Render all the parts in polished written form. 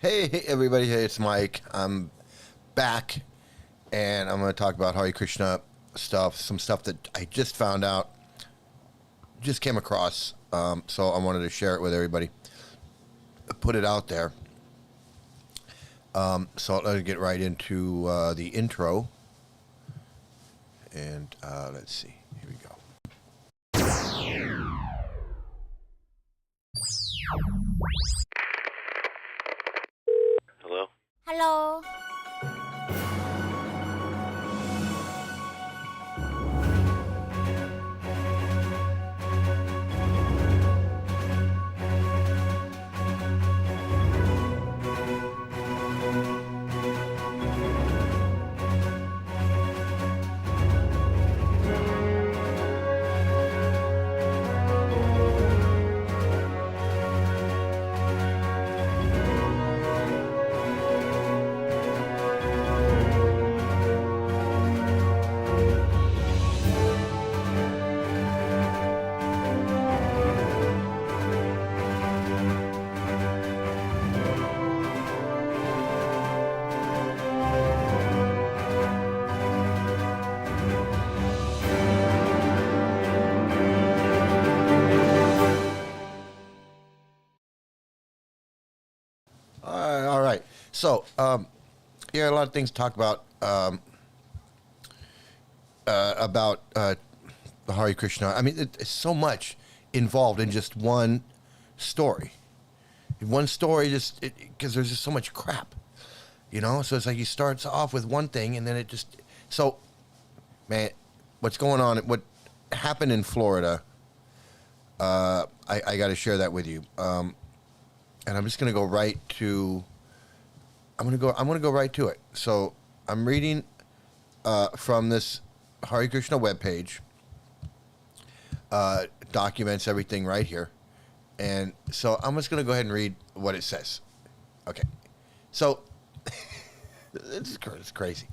Hey everybody, hey, it's Mike. I'm back and I'm going to talk about Hare Krishna stuff, some stuff that I just found out, just came across, so I wanted to share it with everybody, put it out there. So let's get right into the intro, and let's see, here we go. Hello? Hello. All right. So, yeah, a lot of things to talk about the Hare Krishna. I mean, it's so much involved in just one story. One story, just because there's just so much crap, you know. So it's like he starts off with one thing, and then it just. So, man, what's going on? What happened in Florida? I got to share that with you. And I'm just going to go right to. I'm going to go right to it. So I'm reading from this Hare Krishna webpage. Documents everything right here, and so I'm just going to go ahead and read what it says. Okay, so it's crazy.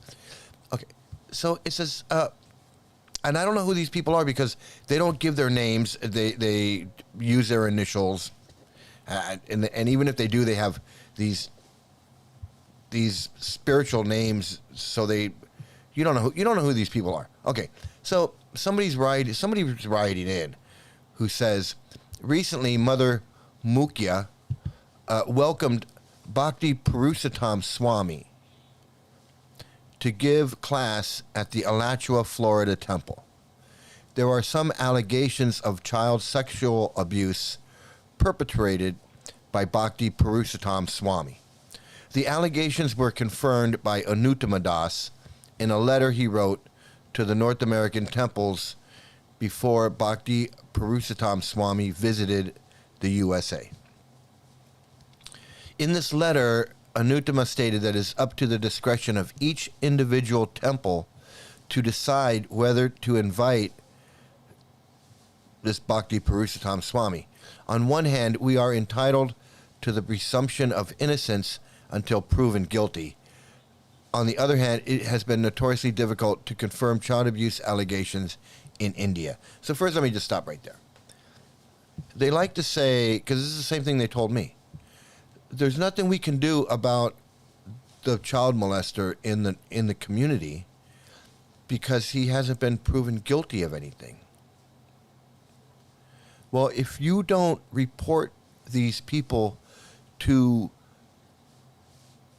Okay, so it says, and I don't know who these people are because they don't give their names. They use their initials. And even if they do, they have these spiritual names, so you don't know who these people are. Okay, somebody's writing in who says, recently Mother Mukhya welcomed Bhakti Purushottam Swami to give class at the Alachua, Florida temple. There are some allegations of child sexual abuse perpetrated by Bhakti Purushottam Swami. The allegations were confirmed by Anuttama Das in a letter he wrote to the North American temples before Bhakti Purushottam Swami visited the USA. In this letter, Anuttama stated that it is up to the discretion of each individual temple to decide whether to invite this Bhakti Purushottam Swami. On one hand, we are entitled to the presumption of innocence until proven guilty. On the other hand, it has been notoriously difficult to confirm child abuse allegations in India. So first, let me just stop right there. They like to say, because this is the same thing they told me, there's nothing we can do about the child molester in the community because he hasn't been proven guilty of anything. Well, if you don't report these people to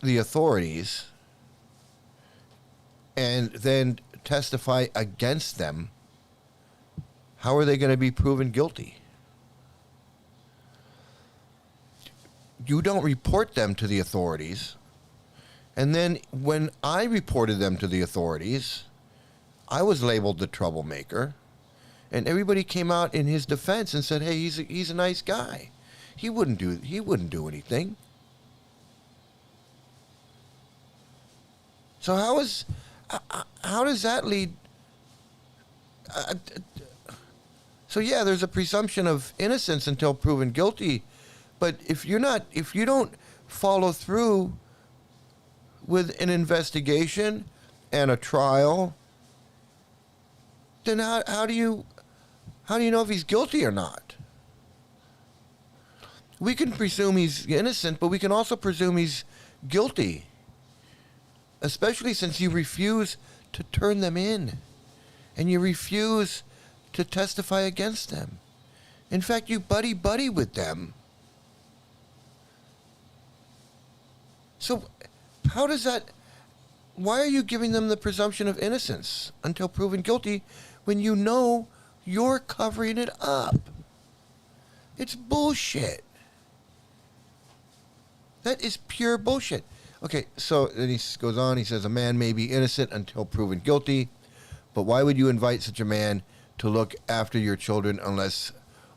the authorities and then testify against them, how are they going to be proven guilty? You don't report them to the authorities, and then when I reported them to the authorities, I was labeled the troublemaker. And everybody came out in his defense and said, "Hey, he's a nice guy. He wouldn't do anything." So how does that lead? So yeah, there's a presumption of innocence until proven guilty, but if you don't follow through with an investigation and a trial, then how do you know if he's guilty or not? We can presume he's innocent, but we can also presume he's guilty. Especially since you refuse to turn them in. And you refuse to testify against them. In fact, you buddy-buddy with them. So, how does that... Why are you giving them the presumption of innocence until proven guilty when you know you're covering it up? It's bullshit. That is pure bullshit. Okay, so then he goes on, he says, a man may be innocent until proven guilty, but why would you invite such a man to look after your children unless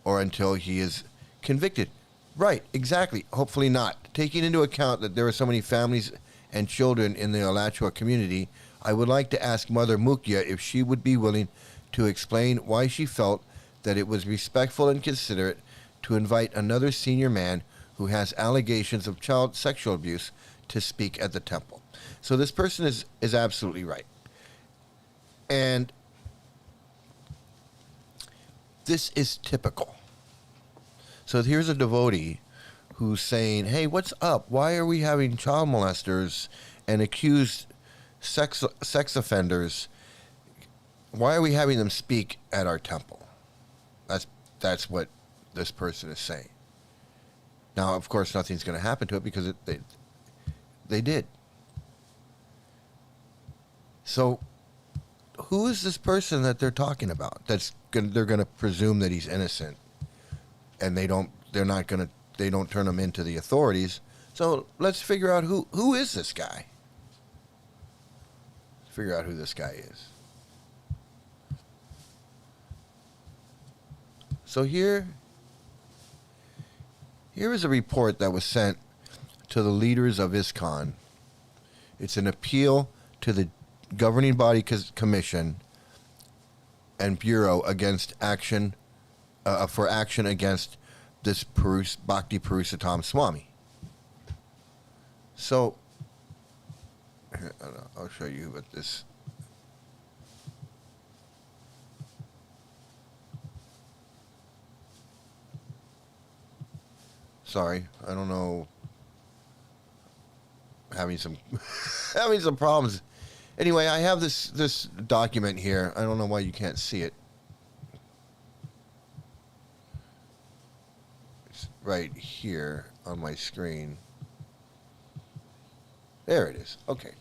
or until he is convicted? Right, exactly. Hopefully not. Taking into account that there are so many families and children in the Alachua community, I would like to ask Mother Mukya if she would be willing to explain why she felt that it was respectful and considerate to invite another senior man who has allegations of child sexual abuse to speak at the temple. So this person is absolutely right. And this is typical. So here's a devotee who's saying, hey, what's up? Why are we having child molesters and accused sex offenders? Why are we having them speak at our temple? That's what this person is saying. Now, of course, nothing's going to happen to it because they did. So, who is this person that they're talking about? They're going to presume that he's innocent, and they don't turn him into the authorities. So let's figure out who is this guy. Let's figure out who this guy is. So here is a report that was sent to the leaders of ISKCON. It's an appeal to the governing body commission and bureau against action for action against this Bhakti Purushottama Swami. So I'll show you what this. Sorry, I don't know. Having some problems. Anyway, I have this document here. I don't know why you can't see it. It's right here on my screen. There it is. Okay.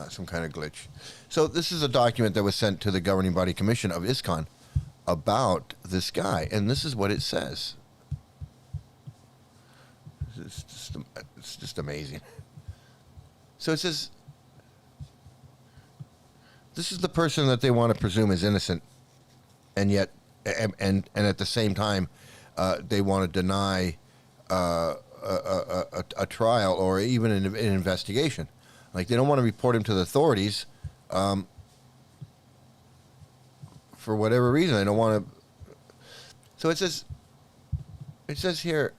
Some kind of glitch. So this is a document that was sent to the governing body commission of ISKCON about this guy, and this is what it says. It's just amazing. So it says, this is the person that they want to presume is innocent, and yet, and at the same time, they want to deny a trial or even an investigation. Like, they don't want to report him to the authorities for whatever reason. They don't want to. So it says here.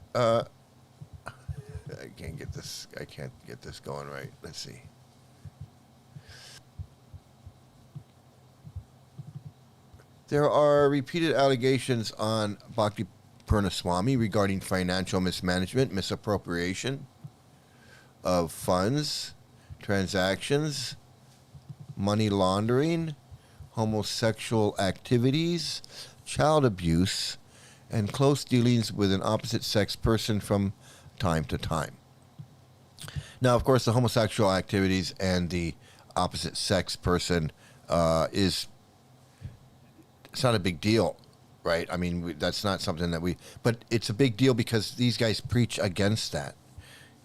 I can't get this going right. Let's see. There are repeated allegations on Bhakti Purushottama regarding financial mismanagement, misappropriation of funds, transactions, money laundering, homosexual activities, child abuse, and close dealings with an opposite sex person from time to time. Now, of course, the homosexual activities and the opposite sex person it's not a big deal, right? I mean, that's not something that but it's a big deal because these guys preach against that.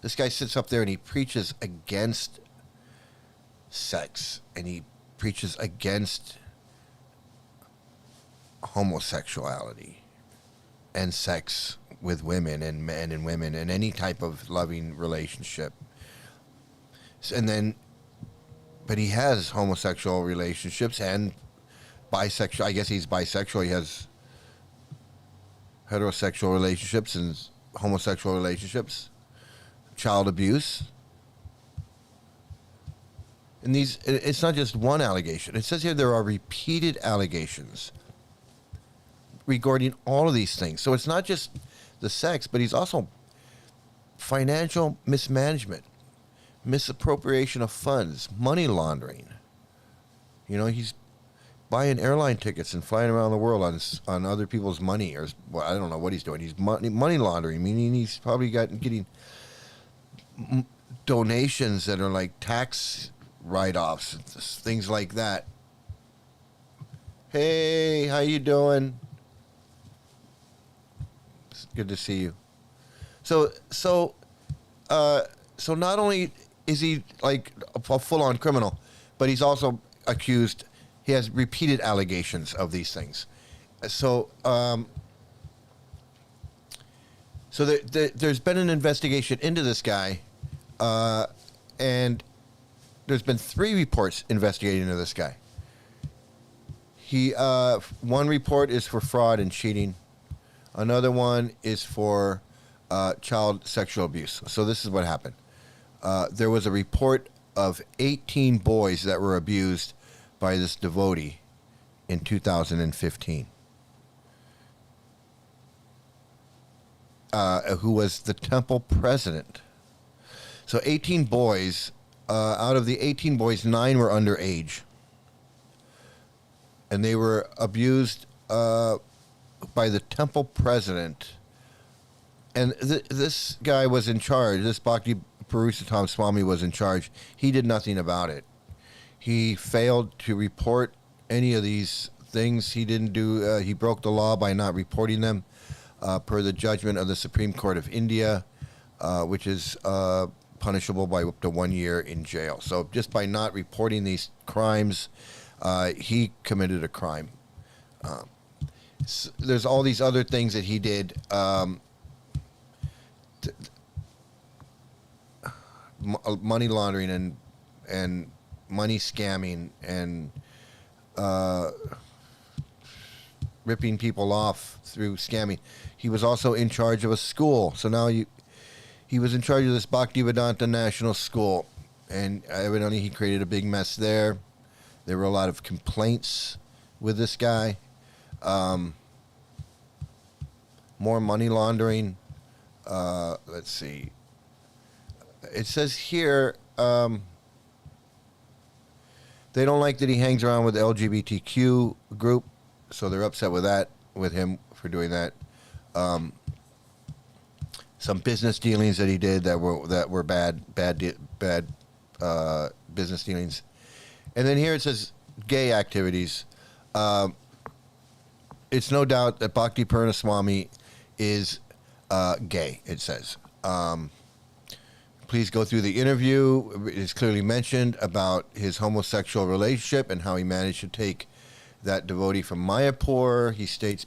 This guy sits up there and he preaches against sex, and he preaches against homosexuality and sex with women and men and women and any type of loving relationship. But he has homosexual relationships and bisexual. I guess he's bisexual. He has heterosexual relationships and homosexual relationships, child abuse. And it's not just one allegation. It says here there are repeated allegations regarding all of these things. So it's not just the sex, but he's also financial mismanagement, misappropriation of funds, money laundering. You know, he's buying airline tickets and flying around the world on other people's money, or well, I don't know what he's doing. He's money laundering, meaning he's probably getting donations that are like tax write-offs, things like that. Hey, how you doing? It's good to see you. So not only is he like a full-on criminal, but he's also accused. He has repeated allegations of these things. So there's been an investigation into this guy, and there's been 3 reports investigating into this guy. One report is for fraud and cheating. Another one is for child sexual abuse. So this is what happened. There was a report of 18 boys that were abused by this devotee in 2015, who was the temple president. So 18 boys, out of the 18 boys, 9 were underage. And they were abused by the temple president. And this guy was in charge. This Bhakti Purushottam Swami was in charge. He did nothing about it. He failed to report any of these things. He didn't do. He broke the law by not reporting them, per the judgment of the Supreme Court of India, which is punishable by up to 1 year in jail. So just by not reporting these crimes, he committed a crime. There's all these other things that he did. Money laundering and money scamming and ripping people off through scamming. He was also in charge of a school. So now he was in charge of this Bhaktivedanta National School, and evidently he created a big mess there. There were a lot of complaints with this guy. More money laundering. Let's see. It says here they don't like that he hangs around with the LGBTQ group, so they're upset with him for doing that. Some business dealings that he did that were bad business dealings. And then here it says gay activities. It's no doubt that Bhakti Purna Swami is gay, it says. Please go through the interview. It is clearly mentioned about his homosexual relationship and how he managed to take that devotee from Mayapur. He states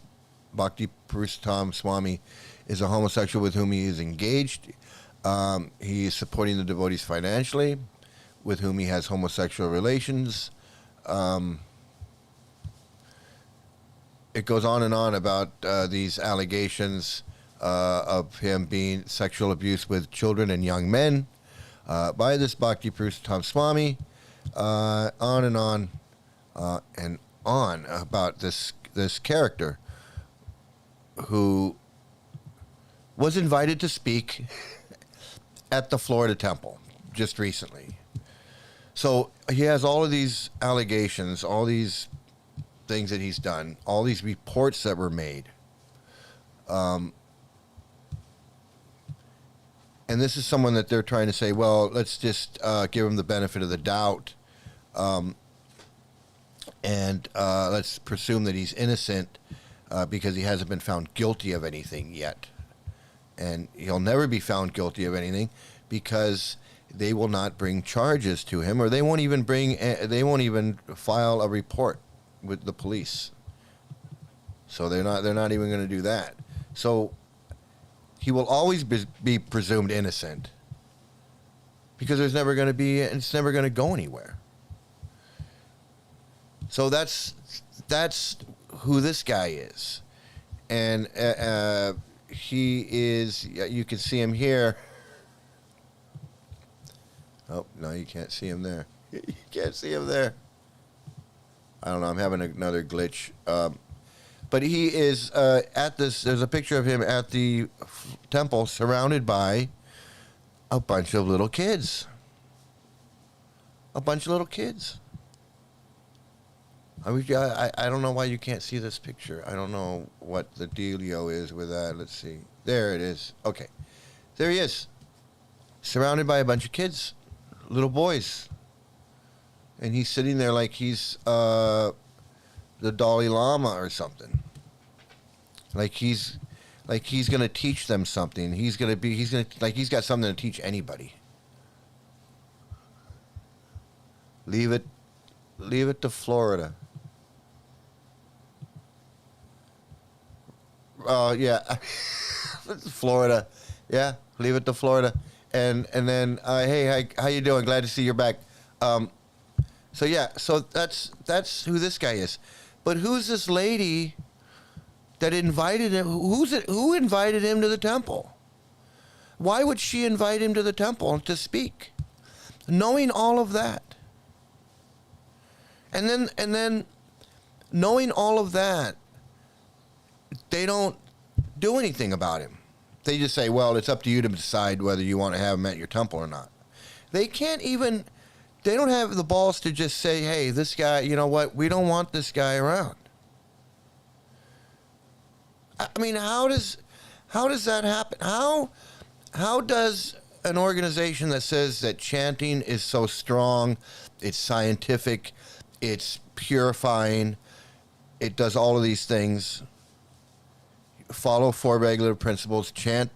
Bhakti Purushottam Swami is a homosexual with whom he is engaged. He is supporting the devotees financially, with whom he has homosexual relations. It goes on and on about these allegations of him being sexual abuse with children and young men by this Bhakti Purushottam Swami. On and on about this character who was invited to speak at the Florida Temple just recently. So he has all of these allegations, all these things that he's done, all these reports that were made. And this is someone that they're trying to say, well, let's just give him the benefit of the doubt, and let's presume that he's innocent because he hasn't been found guilty of anything yet. And he'll never be found guilty of anything because they will not bring charges to him, or they won't even file a report with the police. So they're not even going to do that. So he will always be presumed innocent because it's never going to go anywhere. So that's who this guy is. And he is, you can see him here. Oh, no, you can't see him there. You can't see him there. I don't know, I'm having another glitch. But he is at this. There's a picture of him at the temple, surrounded by a bunch of little kids. A bunch of little kids. I don't know why you can't see this picture. I don't know what the dealio is with that. Let's see. There it is. Okay. There he is. Surrounded by a bunch of kids, little boys. And he's sitting there like he's the Dalai Lama or something. Like he's gonna teach them something. He's got something to teach anybody. Leave it to Florida. Yeah, Florida. Yeah, leave it to Florida. And then hey, how you doing? Glad to see you're back. So that's who this guy is. But who's this lady that invited him? Who invited him to the temple? Why would she invite him to the temple to speak? Knowing all of that. And then knowing all of that, they don't do anything about him. They just say, well, it's up to you to decide whether you want to have him at your temple or not. They don't have the balls to just say, hey, this guy, you know what, we don't want this guy around. I mean, how does that happen? How does an organization that says that chanting is so strong, it's scientific, it's purifying, it does all of these things, follow 4 regular principles, chant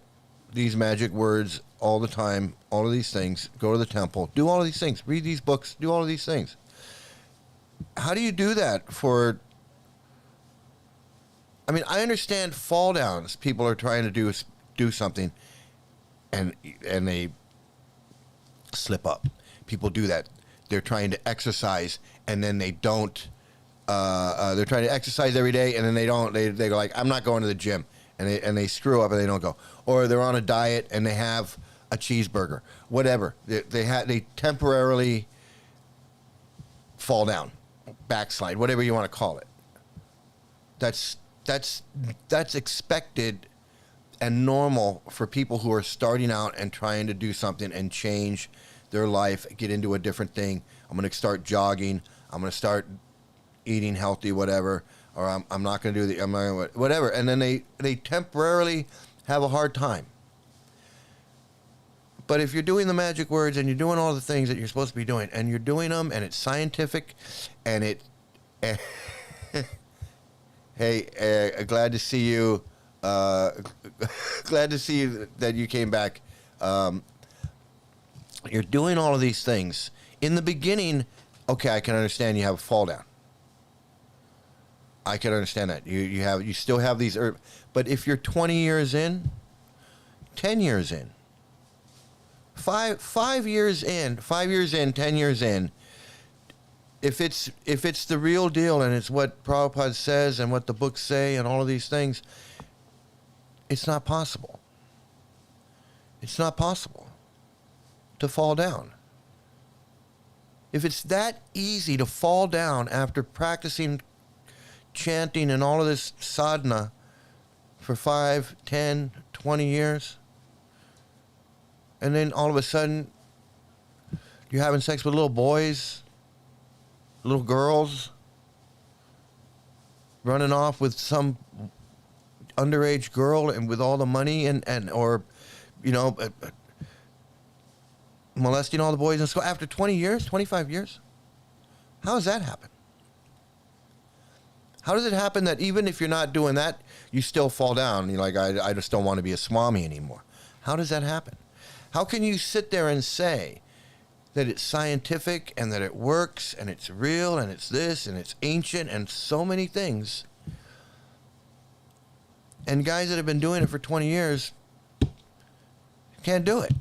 these magic words all the time, all of these things, go to the temple, do all of these things, read these books, do all of these things. How do you do that for... I mean, I understand fall downs. People are trying to do something and they slip up. People do that. They're trying to exercise and then they don't. They're trying to exercise every day and then they don't. They go like, I'm not going to the gym, and they screw up and they don't go. Or they're on a diet and they have a cheeseburger, whatever. They temporarily fall down, backslide, whatever you want to call it. That's expected and normal for people who are starting out and trying to do something and change their life, get into a different thing. I'm going to start jogging. I'm going to start eating healthy, whatever. Or I'm not going to do whatever. And then they temporarily have a hard time. But if you're doing the magic words and you're doing all the things that you're supposed to be doing, and you're doing them, and it's scientific, and hey, glad to see you. Glad to see you, that you came back. You're doing all of these things. In the beginning, okay, I can understand you have a fall down. I can understand that. You still have these but if you're 20 years in, 10 years in, 5 years in, 10 years in, if it's the real deal and it's what Prabhupada says and what the books say and all of these things, it's not possible. It's not possible to fall down. If it's that easy to fall down after practicing chanting and all of this sadhana for 5, 10, 20 years, and then all of a sudden you're having sex with little boys, little girls, running off with some underage girl and with all the money and or, molesting all the boys in school after 20 years, 25 years? How does that happen? How does it happen that even if you're not doing that, you still fall down? You're like, I just don't want to be a swami anymore. How does that happen? How can you sit there and say that it's scientific and that it works and it's real and it's this and it's ancient and so many things, and guys that have been doing it for 20 years can't do it?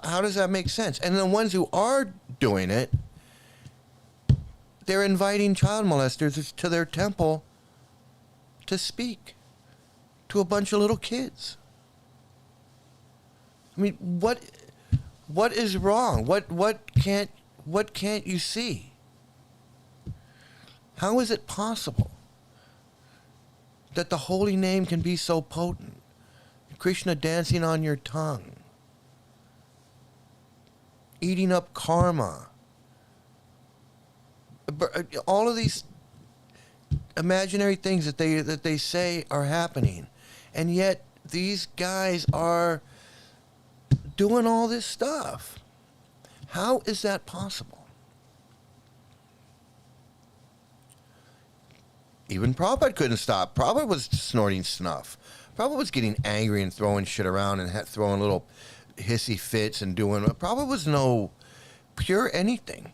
How does that make sense? And the ones who are doing it, they're inviting child molesters to their temple to speak to a bunch of little kids. I mean, what is wrong? What can't you see? How is it possible that the holy name can be so potent? Krishna dancing on your tongue, eating up karma, all of these imaginary things that they say are happening, and yet these guys are doing all this stuff. How is that possible? Even Prabhupada couldn't stop. Prabhupada was snorting snuff. Prabhupada was getting angry and throwing shit around and throwing little hissy fits and doing. Prabhupada was no pure anything,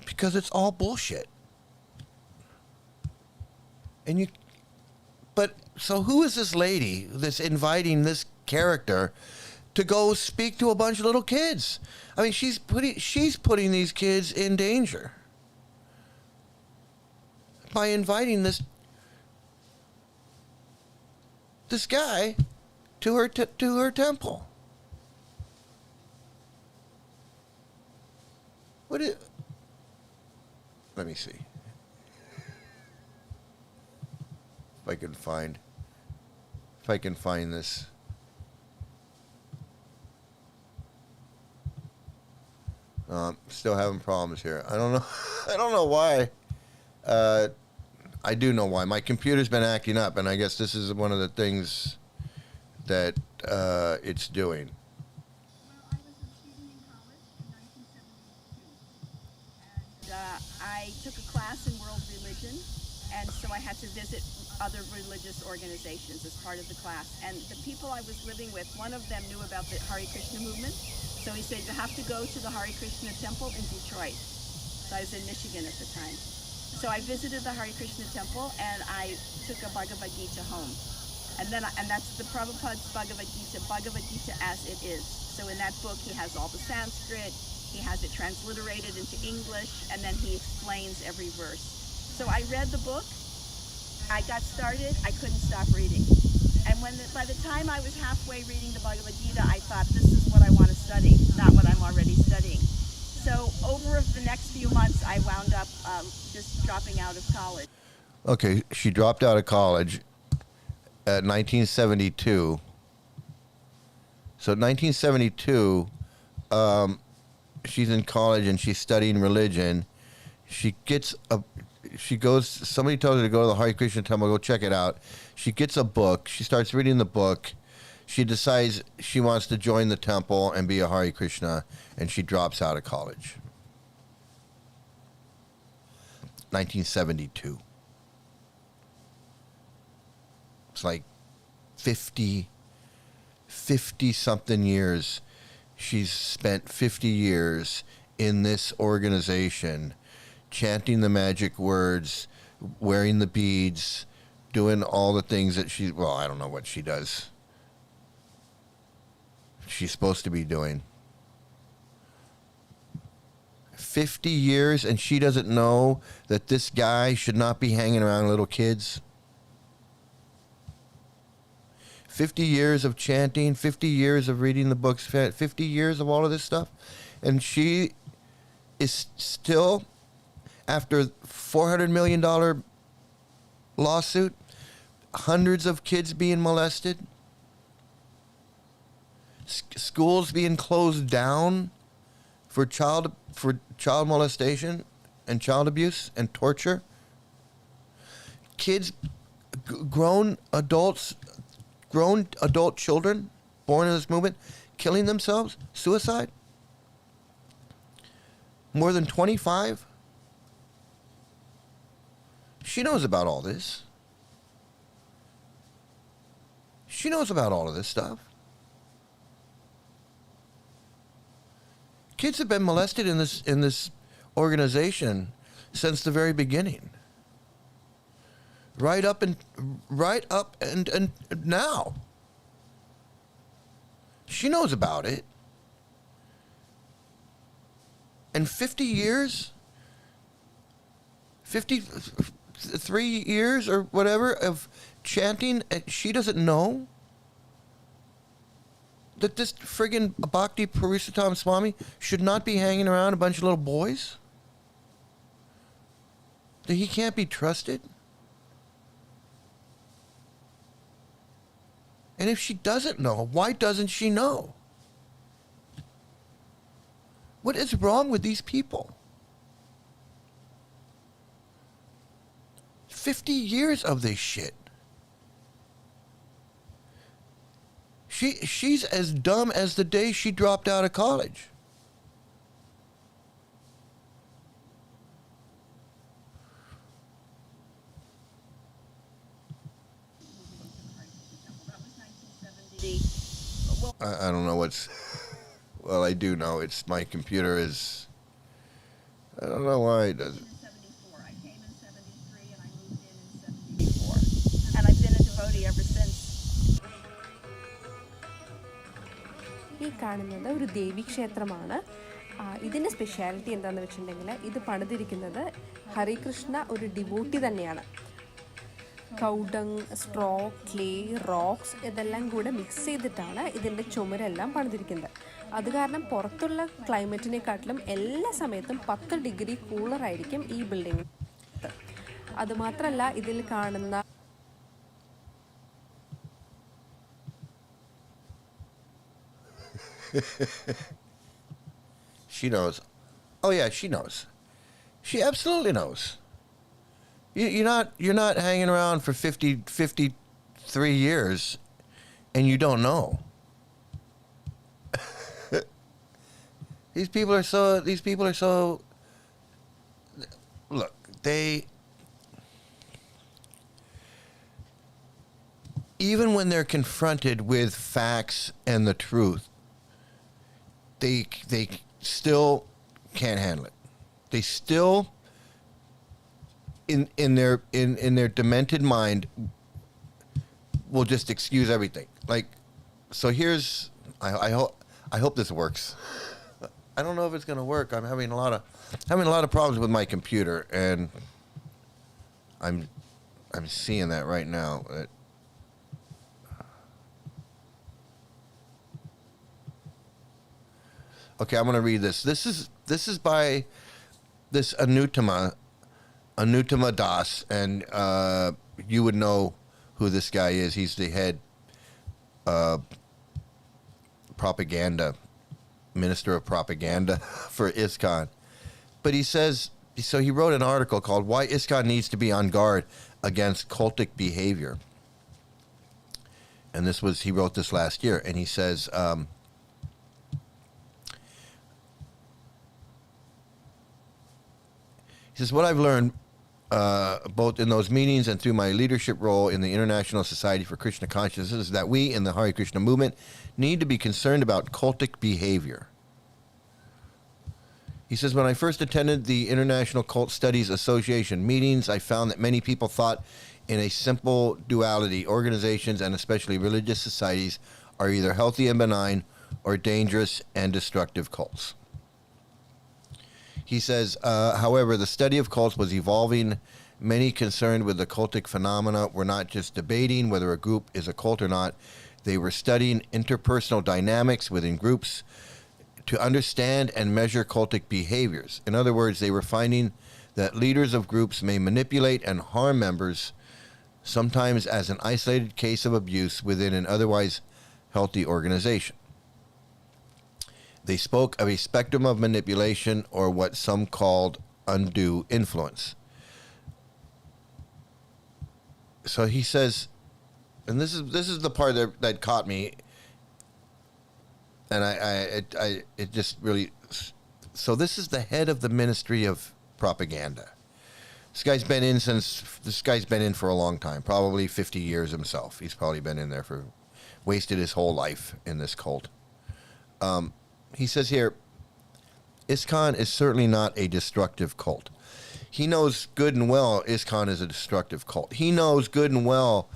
because it's all bullshit. But so who is this lady that's inviting this character to go speak to a bunch of little kids? I mean, she's putting these kids in danger by inviting this guy to her temple. Let me see if I can find this. Still having problems here. I don't know. I don't know why. I do know why. My computer's been acting up, and I guess this is one of the things that it's doing. Well, I was a student in college in 1972, and I took a class in world religion, and so I had to visit other religious organizations as part of the class. And the people I was living with, one of them knew about the Hare Krishna movement, so he said, you have to go to the Hare Krishna temple in Detroit. So I was in Michigan at the time. So I visited the Hare Krishna temple, and I took a Bhagavad Gita home. And that's the Prabhupada's Bhagavad Gita as it is. So in that book, he has all the Sanskrit, he has it transliterated into English, and then he explains every verse. So I read the book, I got started, I couldn't stop reading. And by the time I was halfway reading the Bhagavad Gita, I thought, this is what I want to study, not what I'm already studying. So over the next few months, I wound up just dropping out of college. Okay, she dropped out of college at 1972. So 1972, she's in college and she's studying religion. Somebody tells her to go to the Hare Krishna temple, go check it out. She gets a book. She starts reading the book. She decides she wants to join the temple and be a Hare Krishna, and she drops out of college. 1972. It's like 50 something years. She's spent 50 years in this organization, chanting the magic words, wearing the beads, doing all the things that I don't know what she does. She's supposed to be doing. 50 years, and she doesn't know that this guy should not be hanging around little kids. 50 years of chanting, 50 years of reading the books, 50 years of all of this stuff. And she is still, after $400 million lawsuit, hundreds of kids being molested, schools being closed down for child molestation and child abuse and torture. Kids, grown adult children born in this movement, killing themselves, suicide. More than 25. She knows about all this. She knows about all of this stuff. Kids have been molested in this organization since the very beginning. Right up and now. She knows about it. And 50 years, 53 years or whatever of chanting, and she doesn't know that this friggin' Bhakti Purushottam Swami should not be hanging around a bunch of little boys? that he can't be trusted? And if she doesn't know, why doesn't she know? What is wrong with these people? 50 years of this shit. She's as dumb as the day she dropped out of college. I don't know what's... Well, I do know. It's my computer is... I don't know why it doesn't... I came in 73 and I moved in 74. And I've been a devotee ever since. ഈ കാണുന്നത് ഒരു ദേവീക്ഷേത്രമാണ്. ഇതിൻ്റെ speciality എന്താണെന്ന് വെച്ചിട്ടുണ്ടെങ്കിൽ ഇത് പണിതിരിക്കുന്നത് ഹരികൃഷ്ണ ഒരു devotee തന്നെയാണ്. Cow dung, straw, clay, rocks ഇതെല്ലാം കൂടെ മിക്സ് ചെയ്തിട്ടാണ് ഇതിൻ്റെ ചുമരെല്ലാം പണിതിരിക്കുന്നത്. അത് കാരണം പുറത്തുള്ള ക്ലൈമറ്റിനെക്കാട്ടിലും എല്ലാ സമയത്തും 10 ഡിഗ്രി കൂളറായിരിക്കും ഈ ബിൽഡിംഗ്. അതുമാത്രമല്ല ഇതിൽ കാണുന്ന She knows. Oh yeah, she knows. She absolutely knows. You're not hanging around for 53 years and you don't know. These people are so look, even when they're confronted with facts and the truth, they still can't handle it. They still in their demented mind will just excuse everything. Like, so here's I hope this works. I don't know if it's going to work. I'm having a lot of problems with my computer, and I'm seeing that right now. Okay, I'm going to read this. This is by this Anutama Das, and you would know who this guy is. He's the head propaganda minister of propaganda for ISKCON. But he says, so he wrote an article called "Why ISKCON Needs to Be on Guard Against Cultic Behavior," and he wrote this last year, and he says. He says, what I've learned, both in those meetings and through my leadership role in the International Society for Krishna Consciousness, is that we in the Hare Krishna movement need to be concerned about cultic behavior. He says, when I first attended the International Cult Studies Association meetings, I found that many people thought in a simple duality. Organizations, and especially religious societies, are either healthy and benign or dangerous and destructive cults. He says, however, the study of cults was evolving. Many concerned with the cultic phenomena were not just debating whether a group is a cult or not. They were studying interpersonal dynamics within groups to understand and measure cultic behaviors. In other words, they were finding that leaders of groups may manipulate and harm members, sometimes as an isolated case of abuse within an otherwise healthy organization. They spoke of a spectrum of manipulation, or what some called undue influence. So he says, and this is the part that caught me, and it just really. So this is the head of the Ministry of Propaganda. This guy's been in for a long time, probably 50 years himself. He's probably been in there wasted his whole life in this cult. He says here, ISKCON is certainly not a destructive cult. He knows good and well ISKCON is a destructive cult. He knows good and well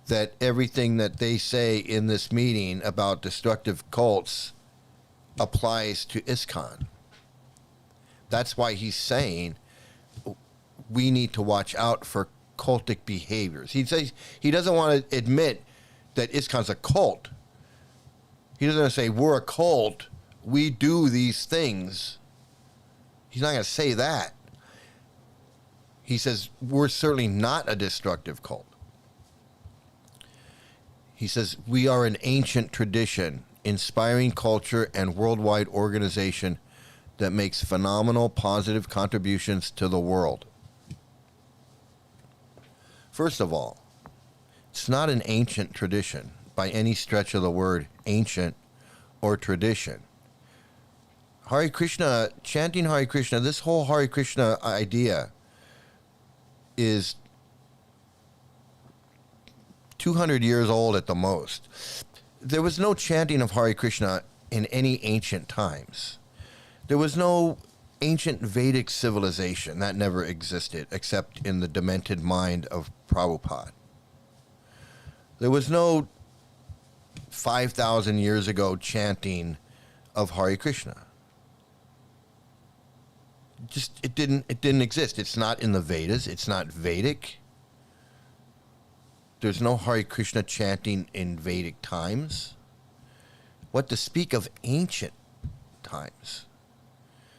that everything that they say in this meeting about destructive cults applies to ISKCON. That's why he's saying we need to watch out for cultic behaviors. He says he doesn't want to admit that ISKCON's a cult. He doesn't want to say we're a cult. We do these things. He's not going to say that. He says, we're certainly not a destructive cult. He says, we are an ancient tradition, inspiring culture and worldwide organization that makes phenomenal positive contributions to the world. First of all, it's not an ancient tradition by any stretch of the word ancient or tradition. Hare Krishna, chanting Hare Krishna, this whole Hare Krishna idea is 200 years old at the most. There was no chanting of Hare Krishna in any ancient times. There was no ancient Vedic civilization. That never existed except in the demented mind of Prabhupada. There was no 5,000 years ago chanting of Hare Krishna. It didn't exist. It's not in the Vedas. It's not Vedic. There's no Hare Krishna chanting in Vedic times. What to speak of ancient times?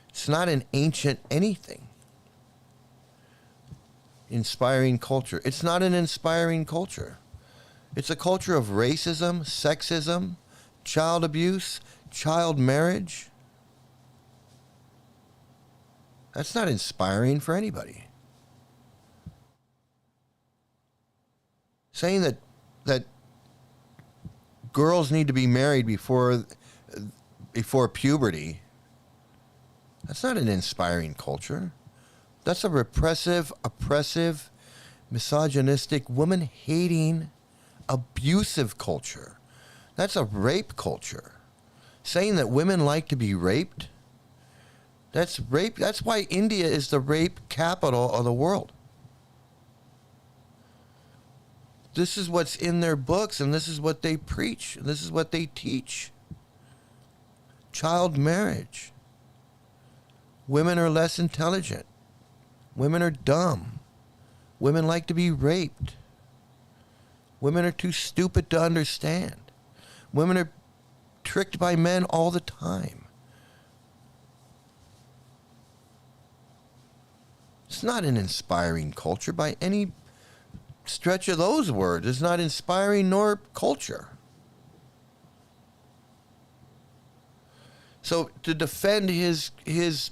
It's not an ancient anything. Inspiring culture. It's not an inspiring culture. It's a culture of racism, sexism, child abuse, child marriage. That's not inspiring for anybody. Saying that girls need to be married before puberty, that's not an inspiring culture. That's a repressive, oppressive, misogynistic, woman-hating, abusive culture. That's a rape culture. Saying that women like to be raped, that's rape. That's why India is the rape capital of the world. This is what's in their books, and this is what they preach. This is what they teach. Child marriage. Women are less intelligent. Women are dumb. Women like to be raped. Women are too stupid to understand. Women are tricked by men all the time. It's not an inspiring culture by any stretch of those words. It's not inspiring nor culture. So to defend his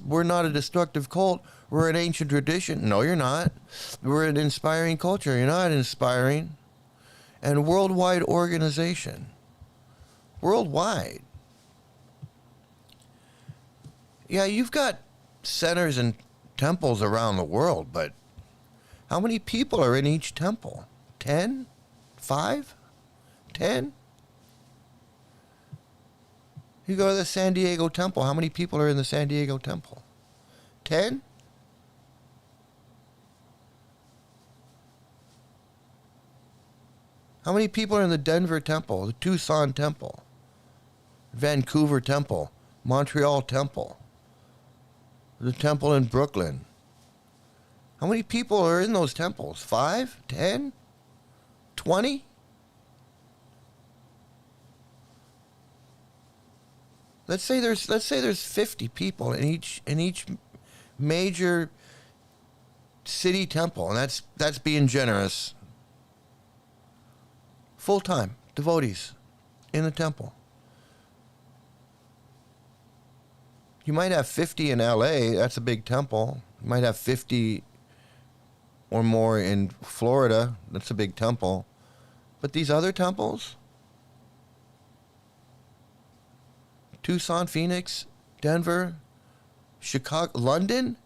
we're not a destructive cult, we're an ancient tradition. No, you're not. We're an inspiring culture. You're not inspiring. And worldwide organization. Worldwide. Yeah, you've got centers and temples around the world, but how many people are in each temple? 10? 5? 10? You go to the San Diego temple. How many people are in the San Diego temple? 10? How many people are in the Denver temple, the Tucson temple, Vancouver temple, Montreal temple, the temple in Brooklyn? How many people are in those temples? 5? 10? 20? Let's say there's 50 people in each major city temple, and that's being generous. Full-time devotees in the temple. You might have 50 in LA, that's a big temple. You might have 50 or more in Florida, that's a big temple. But these other temples, Tucson, Phoenix, Denver, Chicago, London,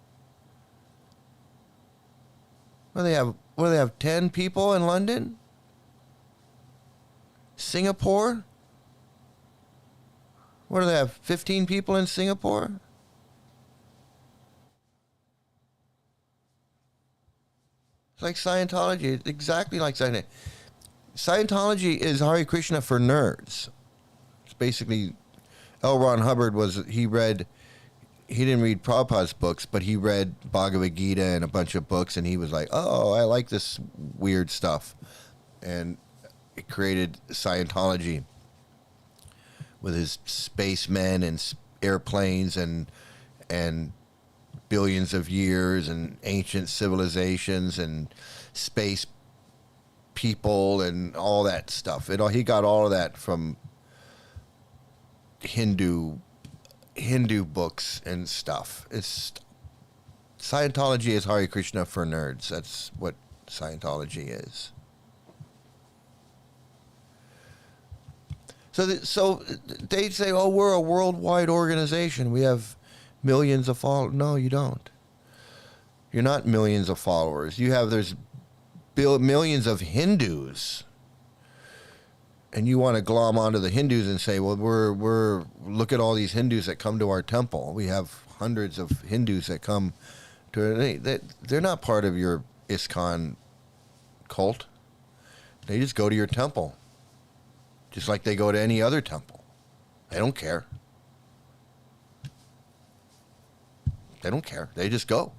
where they have 10 people in London? Singapore? What do they have, 15 people in Singapore? It's like Scientology. It's exactly like Scientology. Scientology is Hare Krishna for nerds. It's basically, L. Ron Hubbard he didn't read Prabhupada's books, but he read Bhagavad Gita and a bunch of books, and he was like, oh, I like this weird stuff. And it created Scientology with his spacemen and airplanes and billions of years and ancient civilizations and space people and all that stuff. He got all of that from Hindu books and stuff. Scientology is Hare Krishna for nerds. That's what Scientology is. So they say, oh, we're a worldwide organization. We have millions of followers. No, you don't. You're not millions of followers. There's millions of Hindus. And you want to glom onto the Hindus and say, well, we're look at all these Hindus that come to our temple. We have hundreds of Hindus that come to they're not part of your ISKCON cult. They just go to your temple. Just like they go to any other temple. They don't care. They don't care. They just go.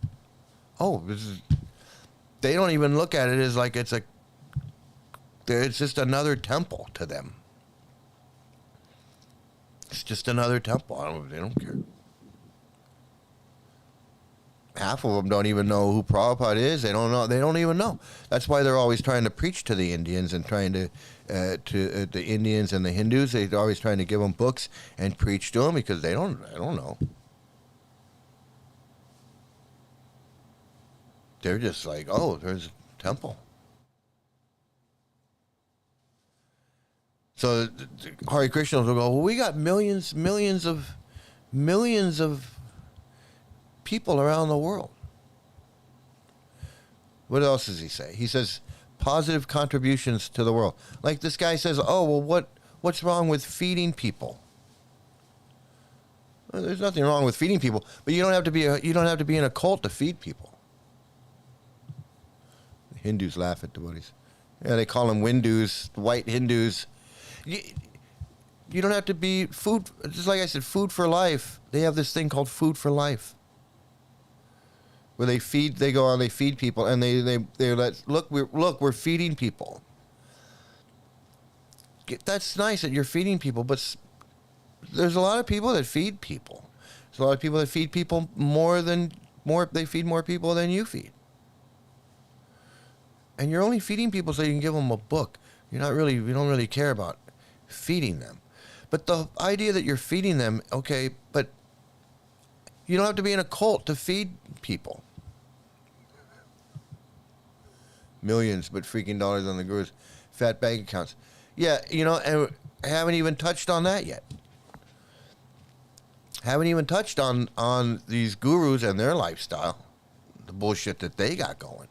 Oh, they don't even look at it as like it's just another temple to them. It's just another temple. They don't care. Half of them don't even know who Prabhupada is. They don't know. They don't even know. That's why they're always trying to preach to the Indians and trying to the Indians and the Hindus. They're always trying to give them books and preach to them because they don't know. They're just like, oh, there's a temple. So Hare Krishnas will go, well, we got millions of people around the world. What else does he say? He says positive contributions to the world. Like this guy says, oh, well, what's wrong with feeding people? Well, there's nothing wrong with feeding people, but you don't have to be in a cult to feed people. The Hindus laugh at the buddies. Yeah, they call them Windus, white Hindus. You don't have to be food. Just like I said, food for life. They have this thing called food for life, where they feed people, and they let we're feeding people. That's nice that you're feeding people, but there's a lot of people that feed people. There's a lot of people that feed people they feed more people than you feed. And you're only feeding people so you can give them a book. You don't really care about feeding them. But the idea that you're feeding them, okay, but you don't have to be in a cult to feed people. Millions, but freaking dollars on the gurus' fat bank accounts. Yeah, and I haven't even touched on that yet. Haven't even touched on these gurus and their lifestyle, the bullshit that they got going.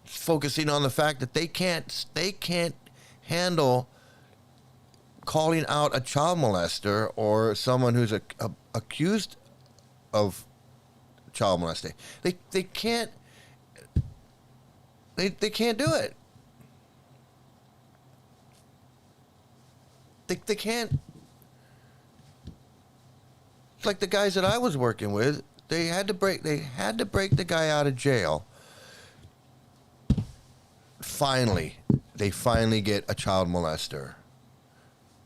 Focusing on the fact that they can't handle calling out a child molester or someone who's accused of child molesting. They can't. They can't do it. They can't. It's like the guys that I was working with. They had to break the guy out of jail. They finally get a child molester,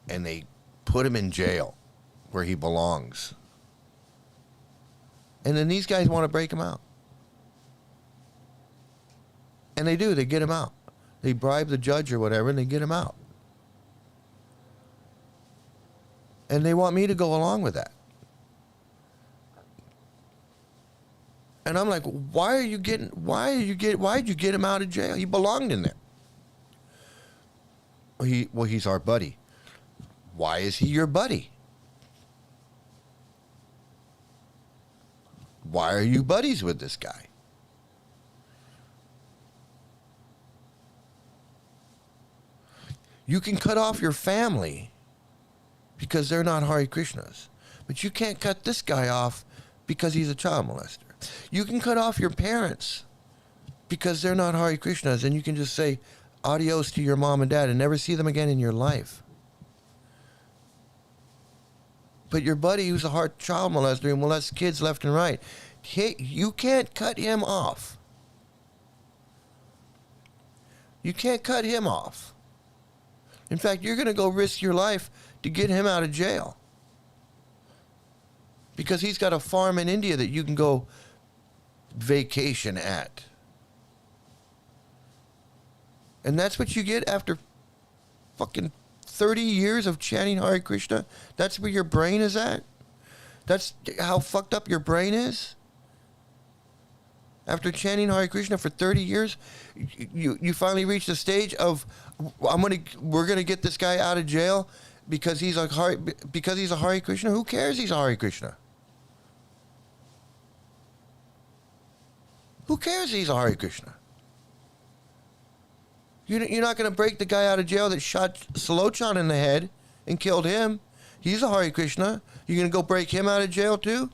and they put him in jail where he belongs. And then these guys want to break him out. And they do. They get him out. They bribe the judge or whatever, and they get him out. And they want me to go along with that. And I'm like, why'd you get him out of jail? He belonged in there. He's our buddy. Why is he your buddy? Why are you buddies with this guy? You can cut off your family because they're not Hare Krishnas. But you can't cut this guy off because he's a child molester. You can cut off your parents because they're not Hare Krishnas, and you can just say adios to your mom and dad and never see them again in your life. But your buddy who's a hard child molester and molests kids left and right, you can't cut him off. You can't cut him off. In fact, you're going to go risk your life to get him out of jail. because he's got a farm in India that you can go vacation at. And that's what you get after fucking 30 years of chanting Hare Krishna? That's where your brain is at? That's how fucked up your brain is? After chanting Hare Krishna for 30 years, you finally reach the stage of we're gonna get this guy out of jail because he's a Hare Krishna. Who cares he's a Hare Krishna? Who cares he's a Hare Krishna? You're not going to break the guy out of jail that shot Salochan in the head and killed him. He's a Hare Krishna. You're going to go break him out of jail too?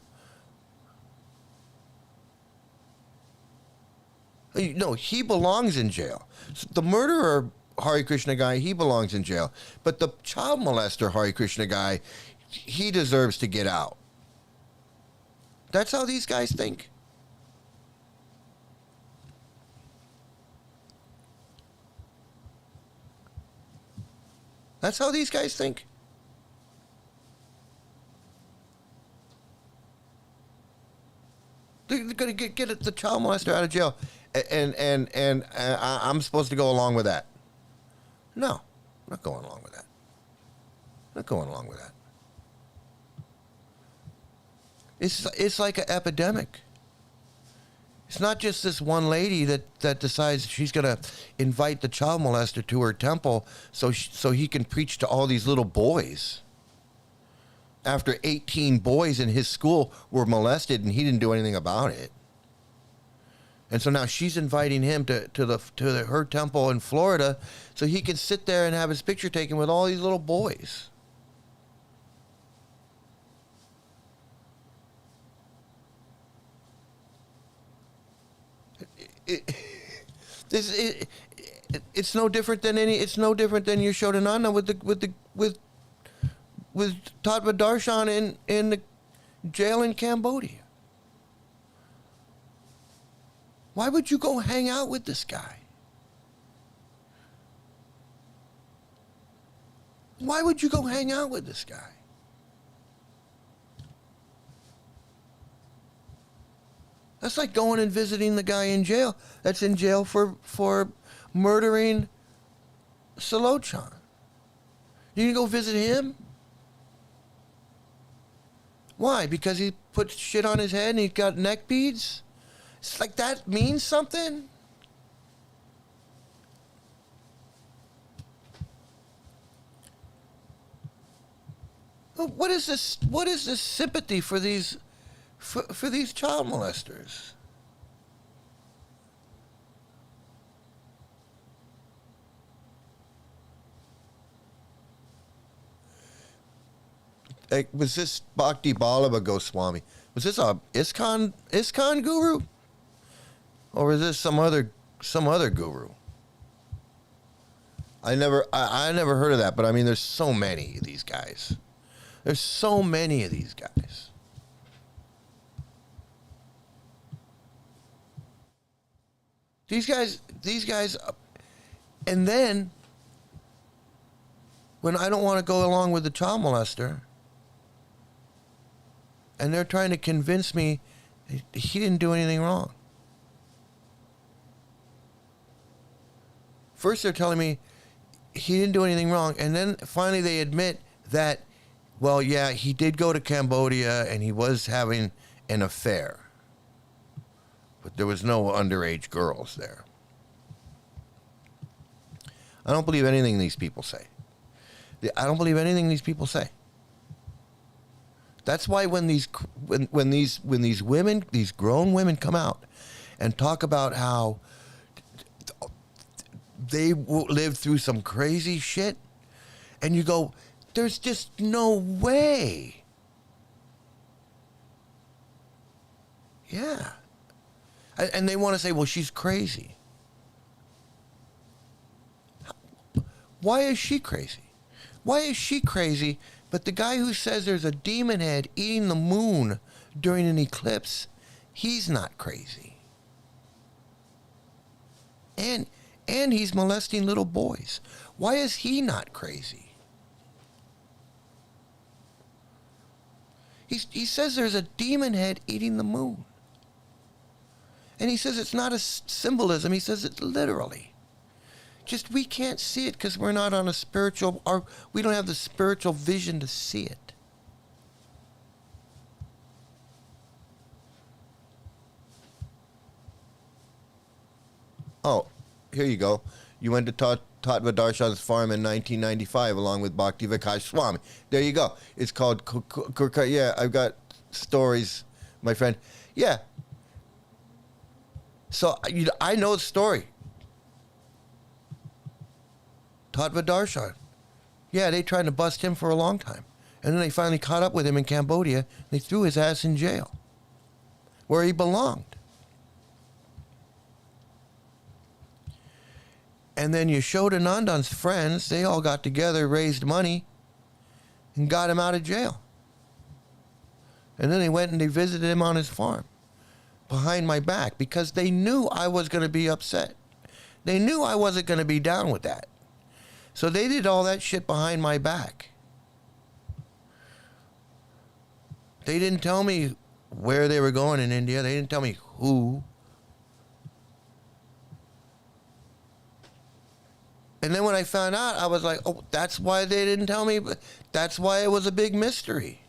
No, he belongs in jail. The murderer Hare Krishna guy, he belongs in jail. But the child molester Hare Krishna guy, he deserves to get out. That's how these guys think. That's how these guys think. They're going to get the child molester out of jail, and I'm supposed to go along with that. No, I'm not going along with that. Not going along with that. It's like an epidemic. It's not just this one lady that decides she's going to invite the child molester to her temple so he can preach to all these little boys. After 18 boys in his school were molested and he didn't do anything about it. And so now she's inviting him to her temple in Florida so he can sit there and have his picture taken with all these little boys. It's no different than it's no different than your Shodananda with Tatva Darshan in the jail in Cambodia. Why would you go hang out with this guy? Why would you go hang out with this guy? That's like going and visiting the guy in jail that's in jail for murdering Salochan. You can go visit him? Why? Because he put shit on his head and he's got neck beads? It's like that means something? What is this? What is this sympathy for these child molesters? Was this Bhakti Ballabha Goswami? Was this a ISKCON guru? Or was this some other guru? I never heard of that, but I mean there's so many of these guys. There's so many of these guys. These guys, and then when I don't want to go along with the child molester, and they're trying to convince me he didn't do anything wrong. First they're telling me he didn't do anything wrong, and then finally they admit that, well, yeah, he did go to Cambodia and he was having an affair. But there was no underage girls there. I don't believe anything these people say. I don't believe anything these people say. That's why when these women, these grown women come out and talk about how they lived through some crazy shit, and you go, there's just no way. Yeah. And they want to say, well, she's crazy. Why is she crazy? Why is she crazy? But the guy who says there's a demon head eating the moon during an eclipse, he's not crazy. And he's molesting little boys. Why is he not crazy? He says there's a demon head eating the moon. And he says it's not a symbolism. He says it's literally. Just we can't see it because we're not on a spiritual, or we don't have the spiritual vision to see it. Oh, here you go. You went to Tattva Darshan's farm in 1995 along with Bhakti Vikash Swami. There you go. It's called, yeah, I've got stories, my friend. Yeah. So I know the story. Tattva Darshan. Yeah, they tried to bust him for a long time. And then they finally caught up with him in Cambodia. And they threw his ass in jail, where he belonged. And then Yashodanandan's friends, they all got together, raised money, and got him out of jail. And then they went and they visited him on his farm, behind my back, because they knew I was going to be upset. They knew I wasn't going to be down with that. So they did all that shit behind my back. They didn't tell me where they were going in India. They didn't tell me who. And then when I found out, I was like, oh, that's why they didn't tell me. That's why it was a big mystery.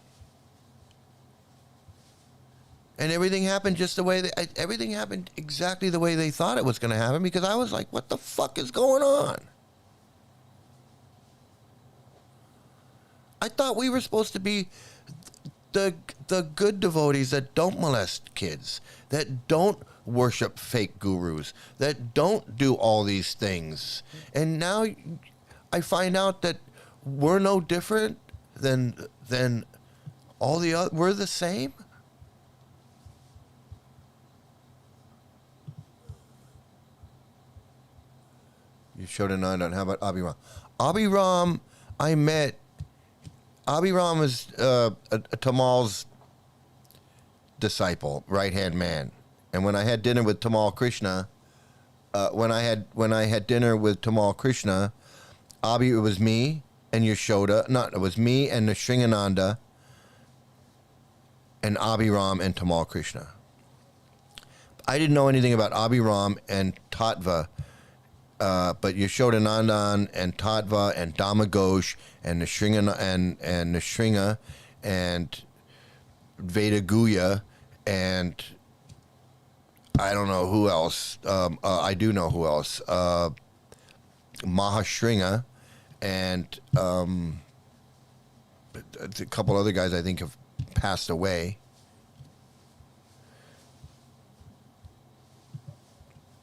And everything happened just the way everything happened exactly the way they thought it was going to happen, because I was like, what the fuck is going on? I thought we were supposed to be the good devotees that don't molest kids, that don't worship fake gurus, that don't do all these things. And now I find out that we're no different than all the other. We're the same. You showed a nine on. How about Abhiram? Abhiram, I met. Abhiram is Tamal's disciple, right-hand man. And when I had dinner with Tamal Krishna, when I had dinner with Tamal Krishna, it was me and Yashoda. No, it was me and Nrsingananda and Abhiram and Tamal Krishna. I didn't know anything about Abhiram and Tattva, but Yashodanandan and Tattva and Dhammagosh and Nrsinga and Veda Guya and I don't know who else. I do know who else. Mahashringa and a couple other guys I think have passed away.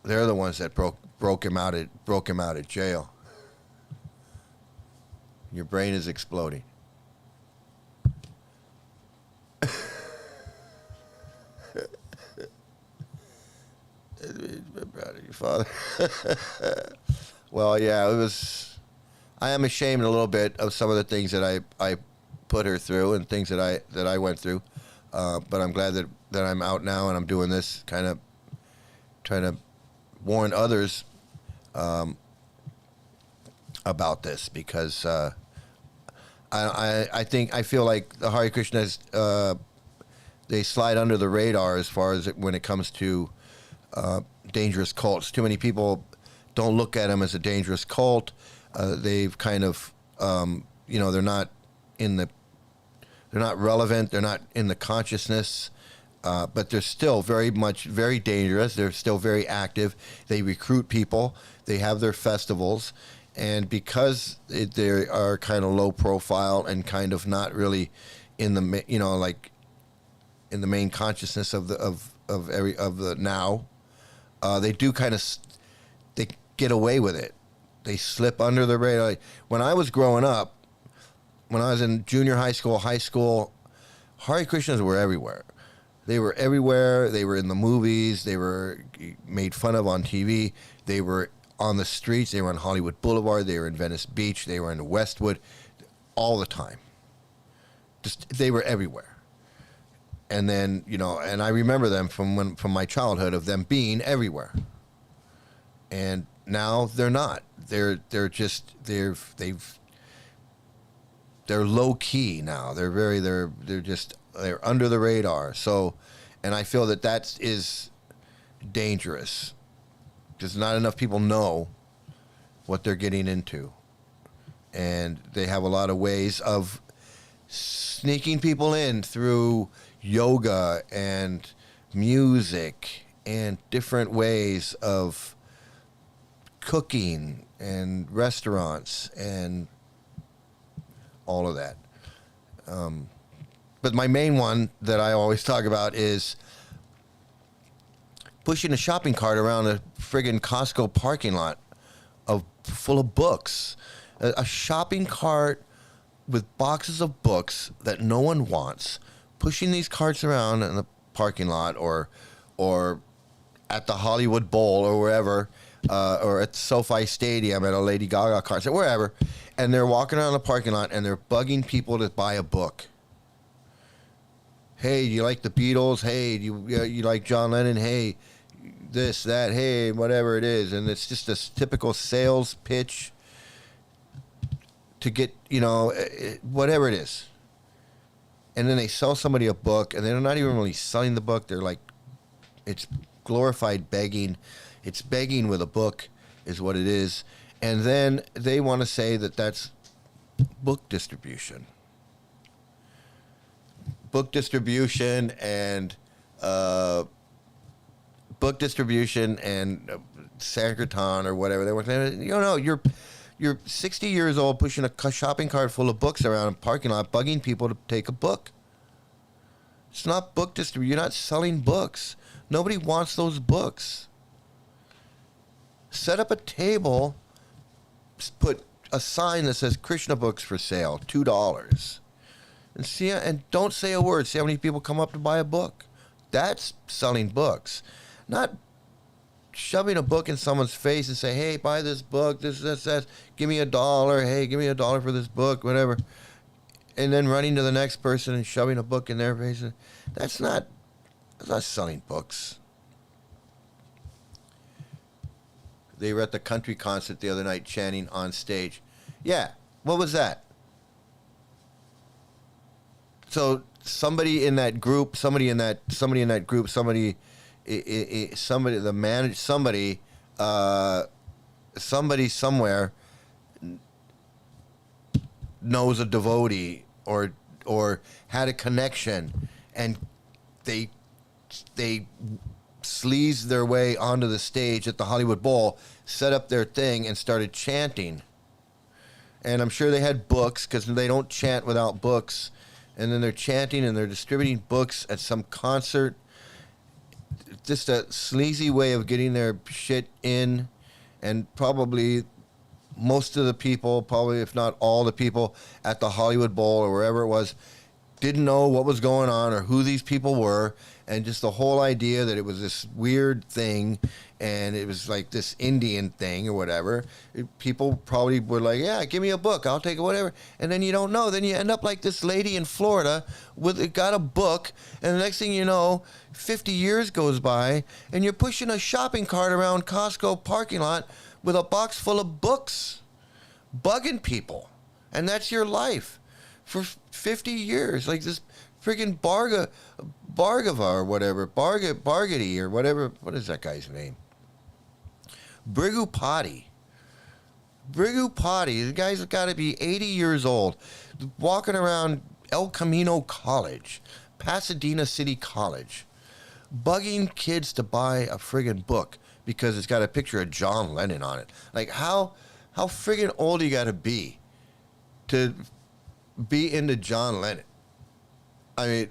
They're the ones that broke him out of jail. Your brain is exploding. I'm proud of your father. Well, yeah, it was. I am ashamed a little bit of some of the things that I put her through and things that I went through. But I'm glad that I'm out now and I'm doing this, kind of trying to warn others about this, because I feel like the Hare Krishnas, they slide under the radar as far as when it comes to dangerous cults. Too many people don't look at them as a dangerous cult. They've kind of, they're not relevant. They're not in the consciousness. But they're still very dangerous. They're still very active. They recruit people. They have their festivals. And because they are kind of low profile and kind of not really in the, in the main consciousness of the now, they do kind of, they get away with it. They slip under the radar. When I was growing up, when I was in junior high school, Hare Krishnas were everywhere. They were everywhere. They were in the movies. They were made fun of on TV. They were on the streets. They were on Hollywood Boulevard. They were in Venice Beach. They were in Westwood all the time. They were everywhere. And then, and I remember them from my childhood, of them being everywhere. And now they're not. They're low key now. They're just They're under the radar. So, and I feel that is dangerous because not enough people know what they're getting into. And they have a lot of ways of sneaking people in through yoga and music and different ways of cooking and restaurants and all of that. But my main one that I always talk about is pushing a shopping cart around a friggin' Costco parking lot full of books. A shopping cart with boxes of books that no one wants, pushing these carts around in the parking lot or at the Hollywood Bowl or wherever, or at SoFi Stadium at a Lady Gaga concert, wherever, and they're walking around the parking lot and they're bugging people to buy a book. Hey, do you like the Beatles? Hey, do you like John Lennon? Hey, this, that, hey, whatever it is. And it's just a typical sales pitch to get, whatever it is. And then they sell somebody a book, and they're not even really selling the book. They're like, it's glorified begging. It's begging with a book is what it is. And then they want to say that that's book distribution. Book distribution and Sankirtan or whatever they want to say. You're 60 years old pushing a shopping cart full of books around a parking lot, bugging people to take a book. It's not book distribution. You're not selling books. Nobody wants those books. Set up a table, put a sign that says Krishna books for sale, $2. And don't say a word. See how many people come up to buy a book. That's selling books. Not shoving a book in someone's face and say, hey, buy this book, this, that, give me $1. Hey, give me $1 for this book, whatever. And then running to the next person and shoving a book in their face. That's not selling books. They were at the country concert the other night chanting on stage. Yeah, what was that? So somebody somewhere knows a devotee or had a connection, and they sleazed their way onto the stage at the Hollywood Bowl, set up their thing, and started chanting. And I'm sure they had books, because they don't chant without books. And then they're chanting and they're distributing books at some concert. Just a sleazy way of getting their shit in. And probably most of the people, probably if not all the people at the Hollywood Bowl or wherever it was, didn't know what was going on or who these people were. And just the whole idea that it was this weird thing and it was like this Indian thing or whatever. People probably were like, yeah, give me a book. I'll take it, whatever. And then you don't know. Then you end up like this lady in Florida got a book. And the next thing you know, 50 years goes by and you're pushing a shopping cart around Costco parking lot with a box full of books, bugging people. And that's your life for 50 years. Like this freaking Bhargava or whatever, Bhargati or whatever. What is that guy's name? Brigupati. The guy's got to be 80 years old, walking around El Camino College, Pasadena City College, bugging kids to buy a friggin' book because it's got a picture of John Lennon on it. Like, how friggin' old you got to be into John Lennon? I mean,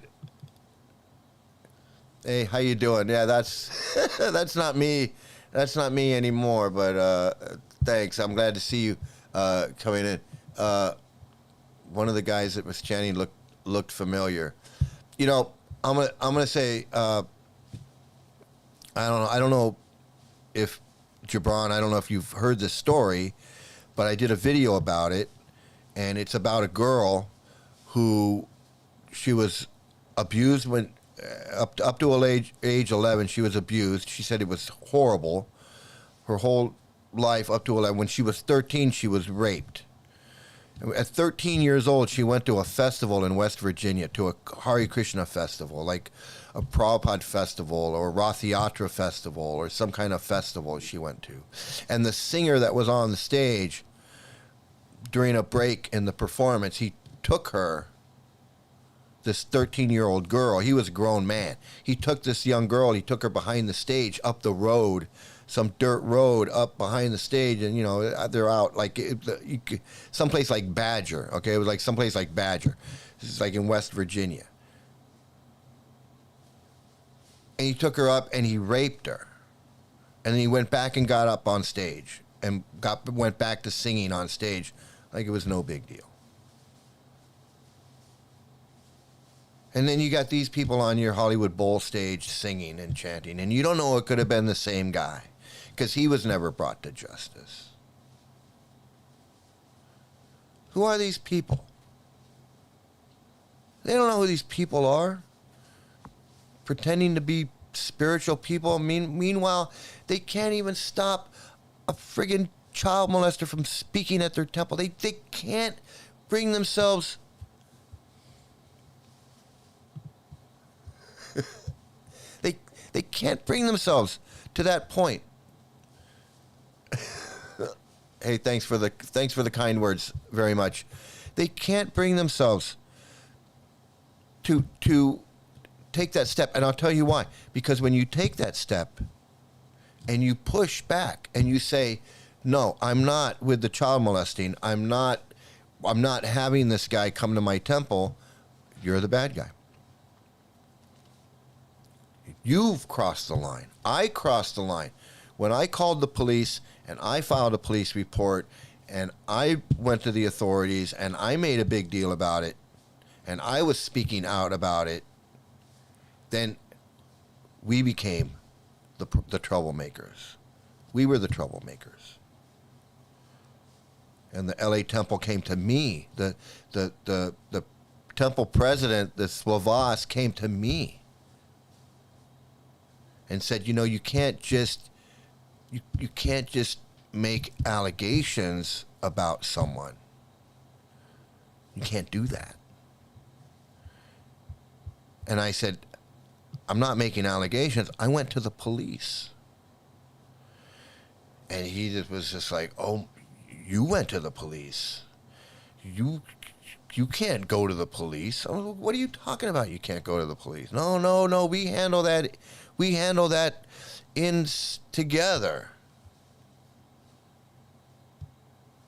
hey, how you doing? Yeah, that's not me. That's not me anymore, but thanks. I'm glad to see you coming in. One of the guys that was chanting looked familiar. I'm gonna say I don't know if Gibran, I don't know if you've heard this story, but I did a video about it, and it's about a girl who she was abused when up to age 11. She was abused. She said it was horrible. Her whole life up to 11. When she was 13, she was raped. At 13 years old, she went to a festival in West Virginia, to a Hare Krishna festival, like a Prabhupada festival or a Rath Yatra festival or some kind of festival she went to. And the singer that was on the stage during a break in the performance, he took her, this 13-year-old girl, he was a grown man. He took this young girl, he took her behind the stage up the road, some dirt road up behind the stage, and, you know, they're out like someplace like Badger, okay? It was like someplace like Badger. This is like in West Virginia. And he took her up and he raped her. And then he went back and got up on stage and went back to singing on stage like it was no big deal. And then you got these people on your Hollywood Bowl stage singing and chanting, and you don't know it could have been the same guy, because he was never brought to justice. Who are these people? They don't know who these people are. Pretending to be spiritual people. Meanwhile, they can't even stop a friggin' child molester from speaking at their temple. They can't bring themselves... They can't bring themselves to that point. Hey, thanks for the kind words very much. They can't bring themselves to take that step, and I'll tell you why. Because when you take that step and you push back and you say, "No, I'm not with the child molesting. I'm not having this guy come to my temple," you're the bad guy. You've crossed the line. I crossed the line. When I called the police and I filed a police report and I went to the authorities and I made a big deal about it and I was speaking out about it, then we became the troublemakers. We were the troublemakers. And the LA temple came to me. The temple president, the Slavas, came to me and said, you can't just make allegations about someone. You can't do that. And I said, I'm not making allegations. I went to the police. And he was just like, "Oh, you went to the police. You can't go to the police." I'm like, "What are you talking about? You can't go to the police." No. We handle that. We handle that together.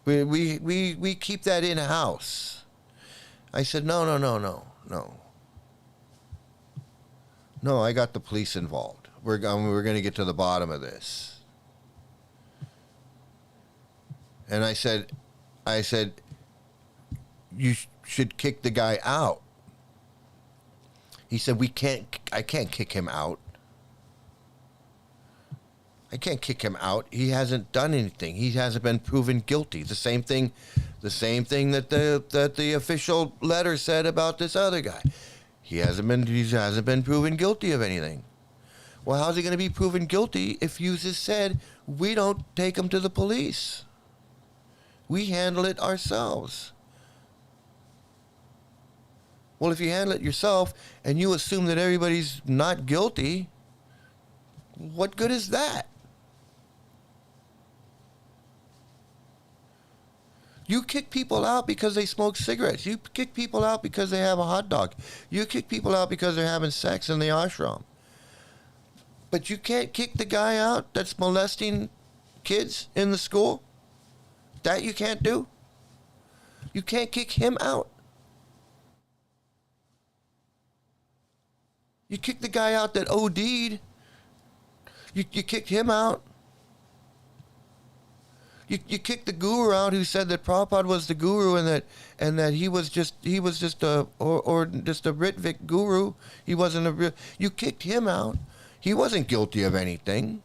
We keep that in house. I said, no. No, I got the police involved. We're going to get to the bottom of this. And I said, you should kick the guy out. He said, I can't kick him out. I can't kick him out. He hasn't done anything. He hasn't been proven guilty. The same thing that the official letter said about this other guy. He hasn't been proven guilty of anything. Well, how's he going to be proven guilty if you just said, we don't take him to the police? We handle it ourselves. Well, if you handle it yourself and you assume that everybody's not guilty, what good is that? You kick people out because they smoke cigarettes. You kick people out because they have a hot dog. You kick people out because they're having sex in the ashram. But you can't kick the guy out that's molesting kids in the school. That you can't do. You can't kick him out. You kick the guy out that OD'd. You kicked him out. You kicked the guru out who said that Prabhupada was the guru and that he was just a Ritvik guru. He wasn't a real. You kicked him out. He wasn't guilty of anything.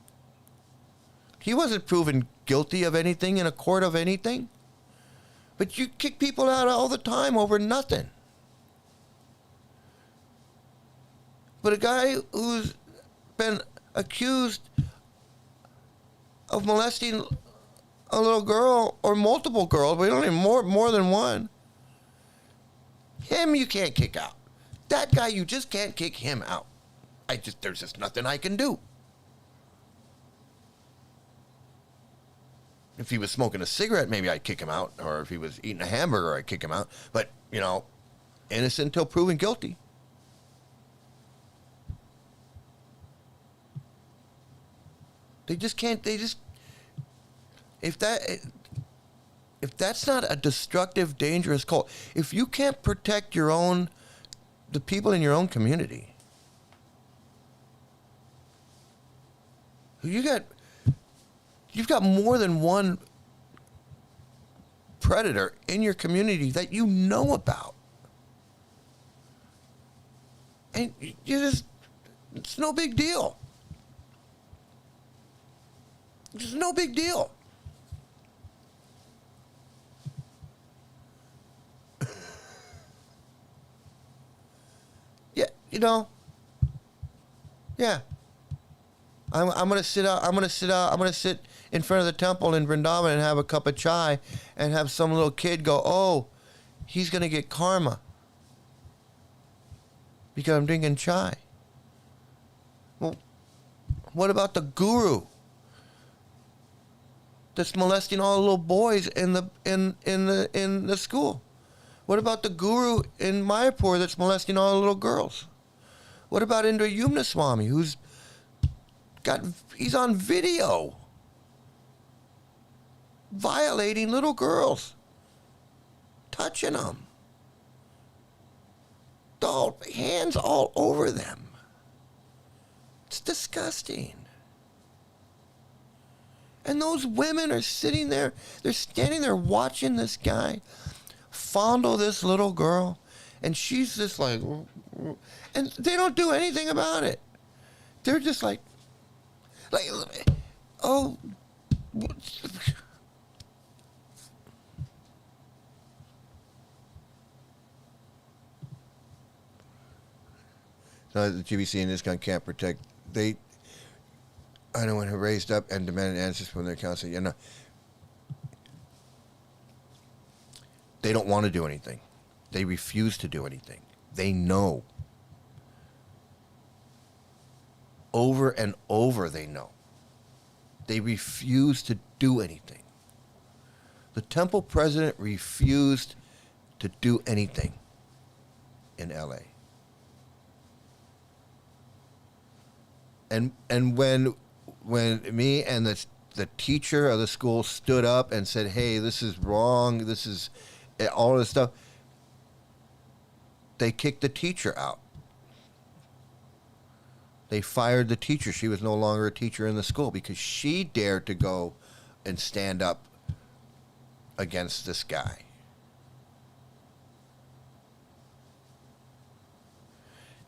He wasn't proven guilty of anything in a court of anything. But you kick people out all the time over nothing. But a guy who's been accused of molesting a little girl or multiple girls, we don't need more than one. Him you can't kick out. That guy, you just can't kick him out. There's just nothing I can do. If he was smoking a cigarette, maybe I'd kick him out. Or if he was eating a hamburger, I'd kick him out. But, innocent until proven guilty. They just can't, if that's not a destructive, dangerous cult, if you can't protect the people in your own community, you've got more than one predator in your community that you know about. And it's no big deal. It's no big deal. Yeah, yeah. I'm gonna sit in front of the temple in Vrindavan and have a cup of chai and have some little kid go, oh, he's gonna get karma because I'm drinking chai. Well, what about the guru that's molesting all the little boys in the school? What about the guru in Mayapur that's molesting all the little girls? What about Indra Yumna Swami, he's on video violating little girls, touching them, hands all over them. It's disgusting. And those women are sitting there, they're standing there watching this guy fondle this little girl, and she's just like, and they don't do anything about it. They're just like, oh. So the GBC and this gun can't protect. Anyone who raised up and demanded answers from their counsel, they don't want to do anything. They refuse to do anything. They know. Over and over they know. They refuse to do anything. The temple president refused to do anything in LA. And when me and the teacher of the school stood up and said, hey, this is wrong, this is all this stuff, they kicked the teacher out. They fired the teacher. She was no longer a teacher in the school because she dared to go and stand up against this guy.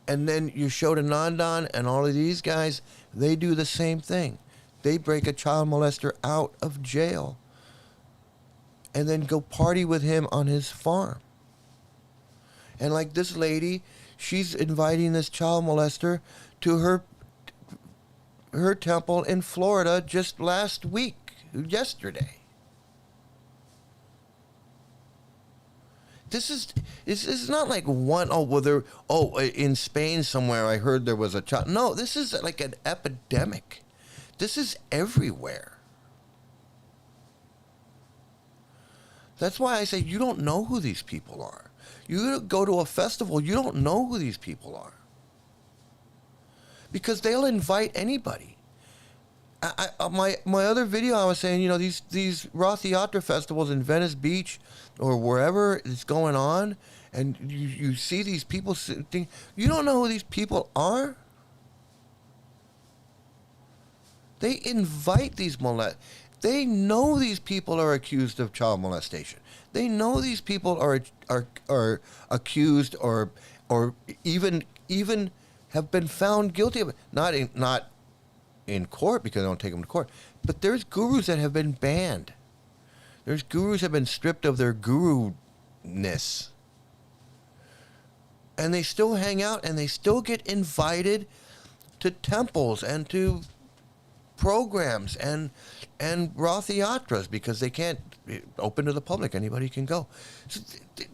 And then you show to Nandan and all of these guys, they do the same thing. They break a child molester out of jail and then go party with him on his farm. And like this lady, she's inviting this child molester to her temple in Florida just yesterday. This is not like in Spain somewhere I heard there was a child. No, this is like an epidemic. This is everywhere. That's why I say you don't know who these people are. You go to a festival, you don't know who these people are. Because they'll invite anybody. My other video, I was saying, these Rath Yatra festivals in Venice Beach or wherever it's going on, and you see these people sitting, you don't know who these people are. They invite these They know these people are accused of child molestation. They know these people are accused or even have been found guilty of it. Not in court because they don't take them to court. But there's gurus that have been banned. There's gurus that have been stripped of their guru-ness. And they still hang out and they still get invited to temples and to programs and and Rath Yatras, because they can't open to the public. Anybody can go. So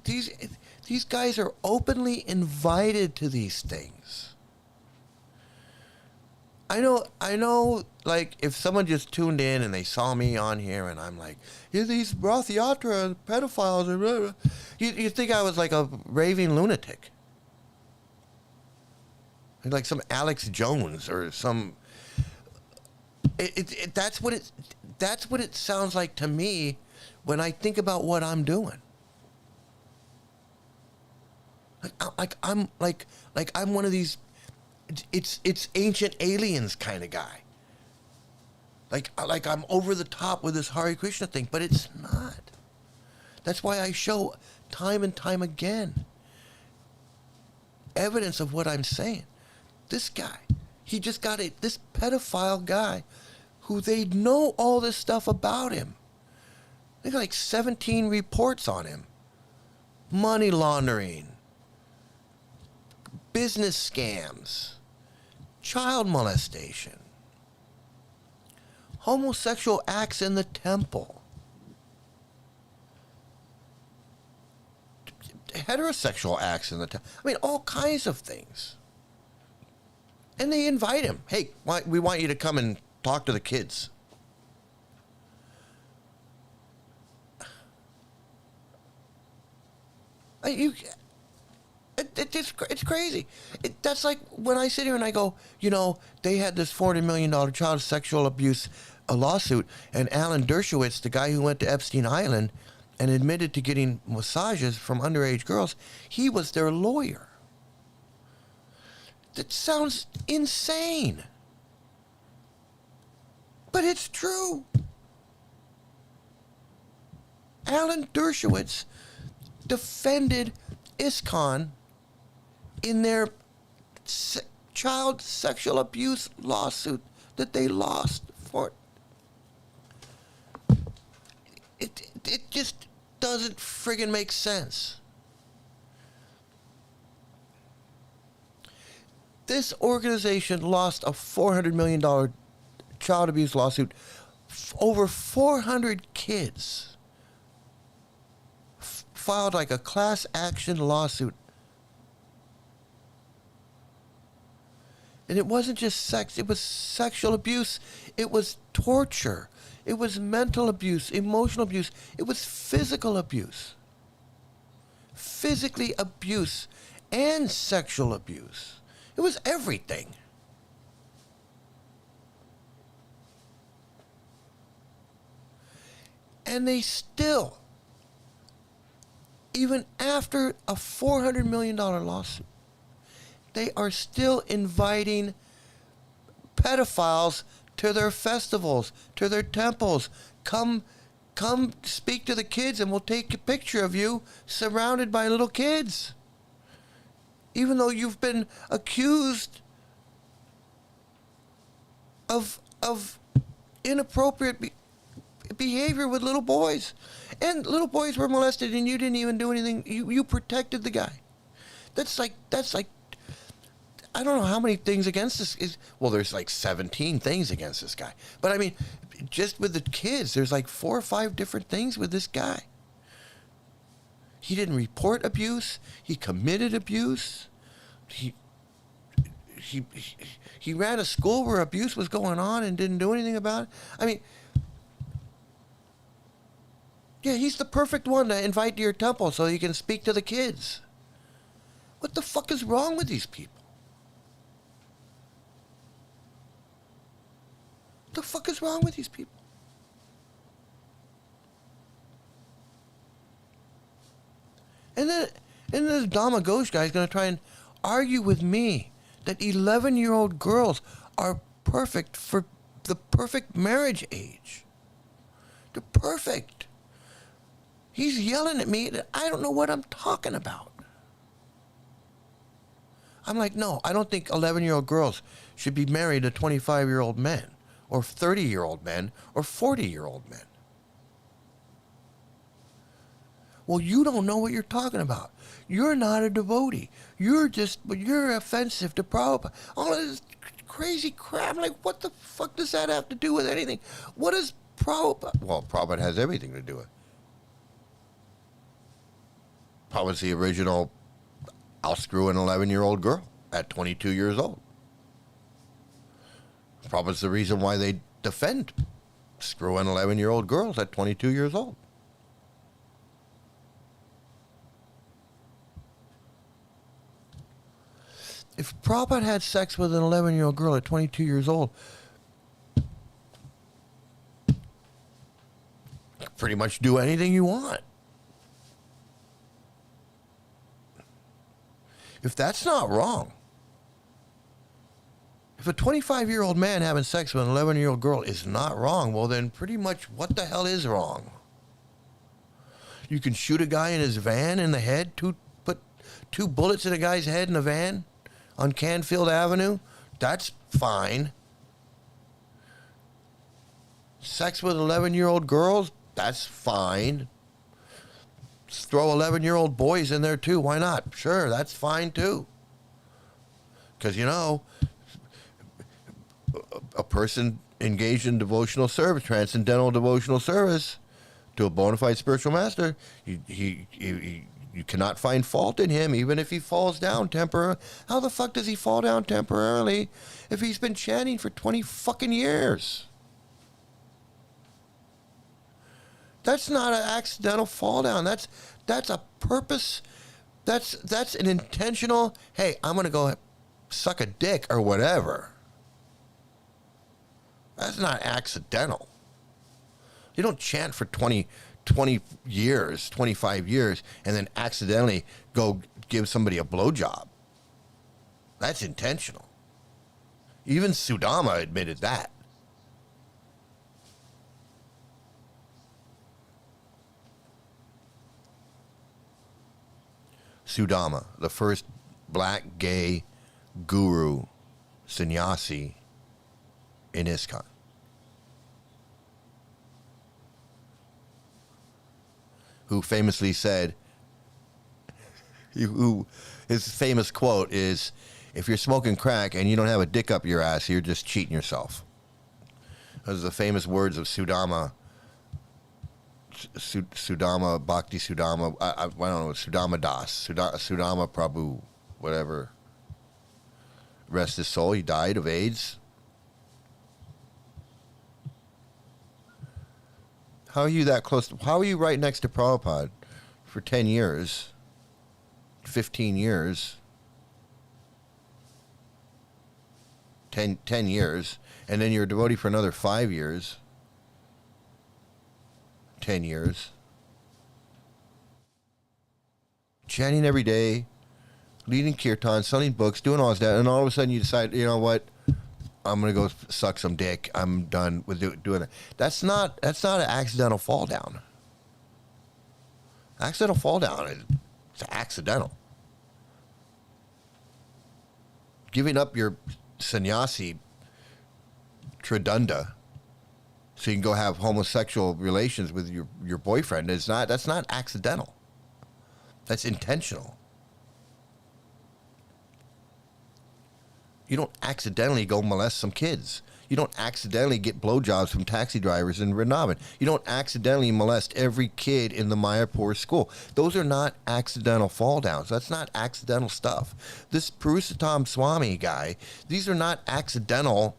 these guys are openly invited to these things. I know, like, if someone just tuned in and they saw me on here and I'm like, yeah, these Rath Yatra pedophiles, and blah, blah. You think I was like a raving lunatic. Like some Alex Jones or some... That's what it sounds like to me when I think about what I'm doing. I'm one of these... It's ancient aliens kind of guy. Like I'm over the top with this Hare Krishna thing, but it's not. That's why I show time and time again evidence of what I'm saying. This guy, he just got this pedophile guy who they know all this stuff about him. They got like 17 reports on him. Money laundering, business scams, child molestation, homosexual acts in the temple, heterosexual acts in the temple. I mean, all kinds of things. And they invite him. Hey, we want you to come and talk to the kids. It's crazy. That's like when I sit here and I go, they had this $40 million child sexual abuse lawsuit, and Alan Dershowitz, the guy who went to Epstein Island and admitted to getting massages from underage girls, he was their lawyer. That sounds insane. But it's true. Alan Dershowitz defended ISKCON in their child sexual abuse lawsuit that they lost for. It just doesn't friggin' make sense. This organization lost a $400 million child abuse lawsuit. Over 400 kids filed like a class action lawsuit. And it wasn't just sex, it was sexual abuse, it was torture, it was mental abuse, emotional abuse, it was physical abuse. Physically abuse and sexual abuse. It was everything. And they still, even after a $400 million lawsuit, they are still inviting pedophiles to their festivals, to their temples. Come speak to the kids and we'll take a picture of you surrounded by little kids. Even though you've been accused of inappropriate behavior with little boys. And little boys were molested and you didn't even do anything. You protected the guy. That's like I don't know how many things against this is. Well, there's like 17 things against this guy. But I mean, just with the kids, there's like 4 or 5 different things with this guy. He didn't report abuse. He committed abuse. He ran a school where abuse was going on and didn't do anything about it. I mean, yeah, he's the perfect one to invite to your temple so you can speak to the kids. What the fuck is wrong with these people? What the fuck is wrong with these people? And then this Dhamma Ghosh guy is going to try and argue with me that 11-year-old girls are perfect for the perfect marriage age. They're perfect. He's yelling at me that I don't know what I'm talking about. I'm like, no, I don't think 11-year-old girls should be married to 25-year-old men or 30-year-old men or 40-year-old men. Well, you don't know what you're talking about. You're not a devotee. You're offensive to Prabhupada. All of this crazy crap. Like, what the fuck does that have to do with anything? What does Prabhupada has everything to do with it. Prabhupada's the original, I'll screw an 11-year-old girl at 22 years old. Prabhupada's the reason why they defend screwing 11-year-old girls at 22 years old. If Prabhupada had sex with an 11-year-old girl at 22 years old, you can pretty much do anything you want. If that's not wrong, if a 25-year-old man having sex with an 11-year-old girl is not wrong, well then pretty much what the hell is wrong? You can shoot a guy in his van in the head, put 2 bullets in a guy's head in a van on Canfield Avenue, that's fine. Sex with 11-year-old girls, that's fine. Throw 11-year-old boys in there too, why not? Sure, that's fine too. Because, you know, a person engaged in devotional service, transcendental devotional service to a bona fide spiritual master, you cannot find fault in him, even if he falls down temporarily. How the fuck does he fall down temporarily if he's been chanting for 20 fucking years? That's not an accidental fall down. That's a purpose. That's an intentional, hey, I'm going to go suck a dick or whatever. That's not accidental. You don't chant for 20 years, 25 years, and then accidentally go give somebody a blowjob. That's intentional. Even Sudama admitted that. Sudama, the first black gay guru, sannyasi in ISKCON. Who famously said, his famous quote is, if you're smoking crack and you don't have a dick up your ass, you're just cheating yourself. Those are the famous words of Sudama. Sudama, Bhakti Sudama, I don't know, Sudama Das, Sudama Prabhu, whatever. Rest his soul, he died of AIDS. How are you that close? How are you right next to Prabhupada for 10 years, 15 years, 10 years, and then you're a devotee for another 5 years, 10 years, chanting every day, leading kirtan, selling books, doing all that, and all of a sudden you decide, you know what? I'm gonna go suck some dick. I'm done with doing that. That's not an accidental fall down. Accidental fall down is accidental. Giving up your sannyasi tridunda so you can go have homosexual relations with your boyfriend that's not accidental. That's intentional. You don't accidentally go molest some kids. You don't accidentally get blowjobs from taxi drivers in Vrindavan. You don't accidentally molest every kid in the Mayapur school. Those are not accidental fall downs. That's not accidental stuff. This Purushottam Swami guy, these are not accidental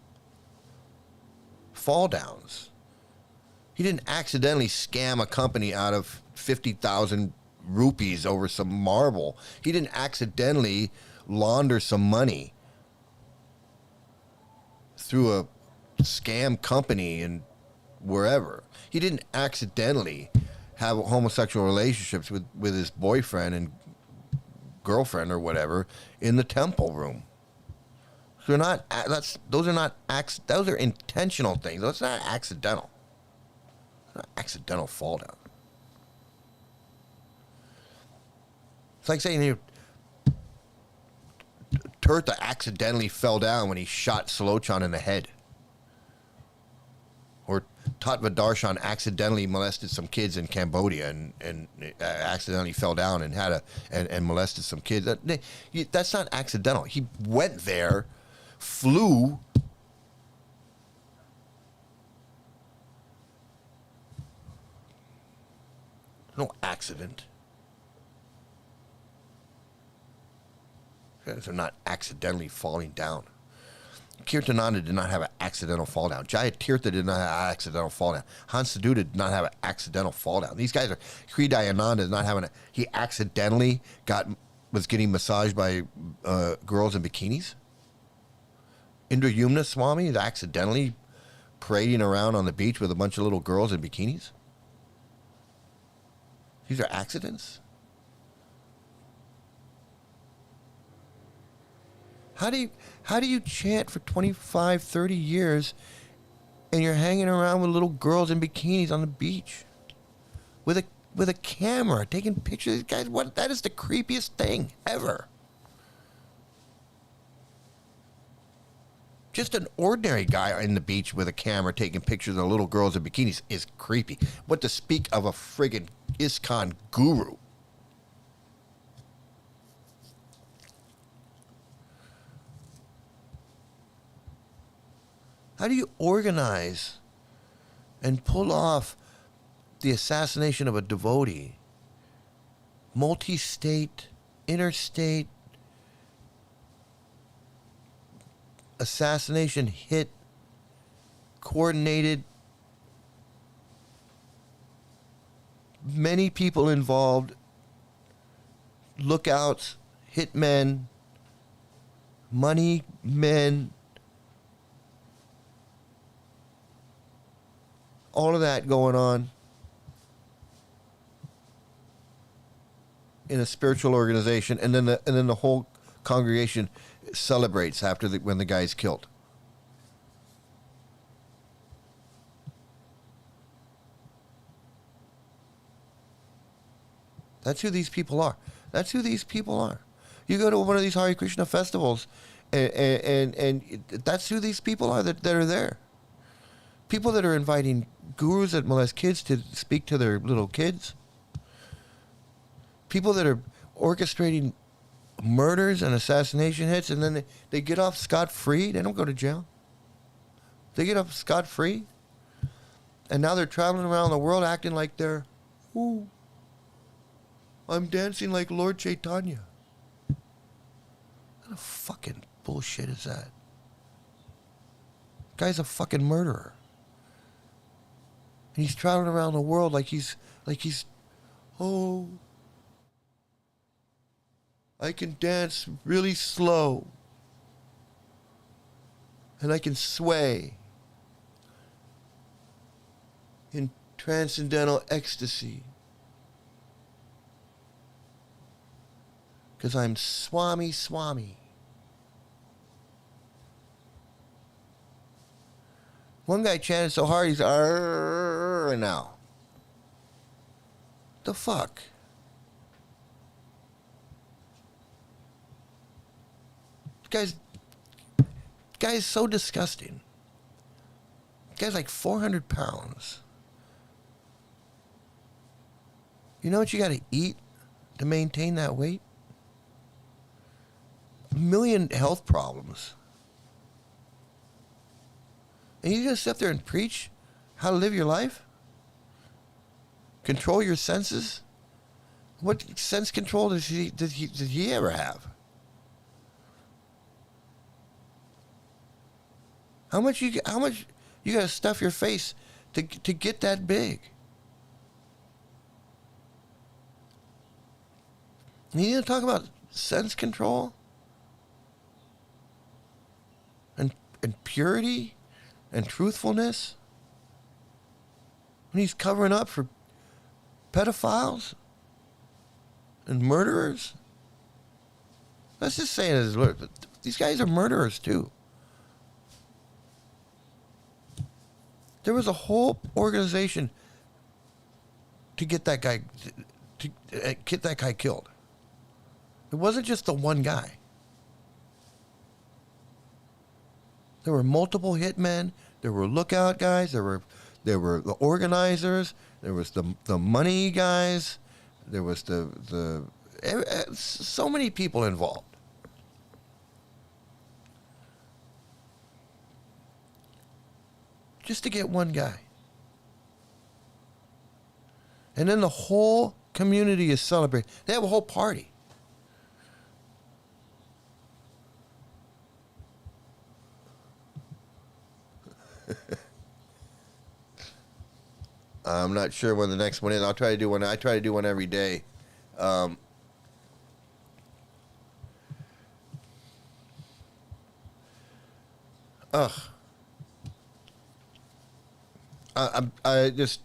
fall downs. He didn't accidentally scam a company out of 50,000 rupees over some marble. He didn't accidentally launder some money through a scam company and wherever. He didn't accidentally have homosexual relationships with his boyfriend and girlfriend or whatever in the temple room. So those are intentional things. That's not accidental. It's not accidental fall down. It's like saying Tirtha accidentally fell down when he shot Salochan in the head. Or Tattva accidentally molested some kids in Cambodia and accidentally fell down and and molested some kids. That's not accidental. He went there, flew No accident. Guys are not accidentally falling down. Kirtananda did not have an accidental fall down. Jayatirtha did not have an accidental fall down. Hansaduta did not have an accidental fall down. These guys are, Sri Dayananda is not having he accidentally was getting massaged by girls in bikinis. Indrayumna Swami is accidentally parading around on the beach with a bunch of little girls in bikinis. These are accidents. How do you chant for 25, 30 years and you're hanging around with little girls in bikinis on the beach with a camera taking pictures? Guys, that is the creepiest thing ever. Just an ordinary guy in the beach with a camera taking pictures of little girls in bikinis is creepy. What to speak of a friggin' ISKCON guru? How do you organize and pull off the assassination of a devotee? Multi-state, interstate assassination hit, coordinated, many people involved, lookouts, hitmen, money men, all of that going on in a spiritual organization, and then the whole congregation celebrates after when the guy's killed. That's who these people are. That's who these people are. You go to one of these Hare Krishna festivals, and that's who these people are that are there. People that are inviting gurus that molest kids to speak to their little kids. People that are orchestrating murders and assassination hits, and then they get off scot-free. They don't go to jail. They get off scot-free. And now they're traveling around the world acting like they're, ooh, I'm dancing like Lord Chaitanya. What kind of fucking bullshit is that? Guy's a fucking murderer. And he's traveling around the world like he's, oh, I can dance really slow. And I can sway in transcendental ecstasy. Because I'm Swami Swami. One guy chanted so hard, he's "Arr" now. The fuck? Guy's so disgusting. Guy's like 400 pounds. You know what you gotta eat to maintain that weight? A million health problems. And you just sit there and preach how to live your life? Control your senses? What sense control did he ever have? How much you gotta stuff your face to get that big? You need to talk about sense control and purity and truthfulness when he's covering up for pedophiles and murderers. Let's just say it, these guys are murderers too. There was a whole organization to get that guy killed. It wasn't just the one guy. There were multiple hitmen. There were lookout guys. There were the organizers. There was the money guys. There was so many people involved. Just to get one guy. And then the whole community is celebrating. They have a whole party. I'm not sure when the next one is. I'll try to do one. I try to do one every day. Ugh. I just.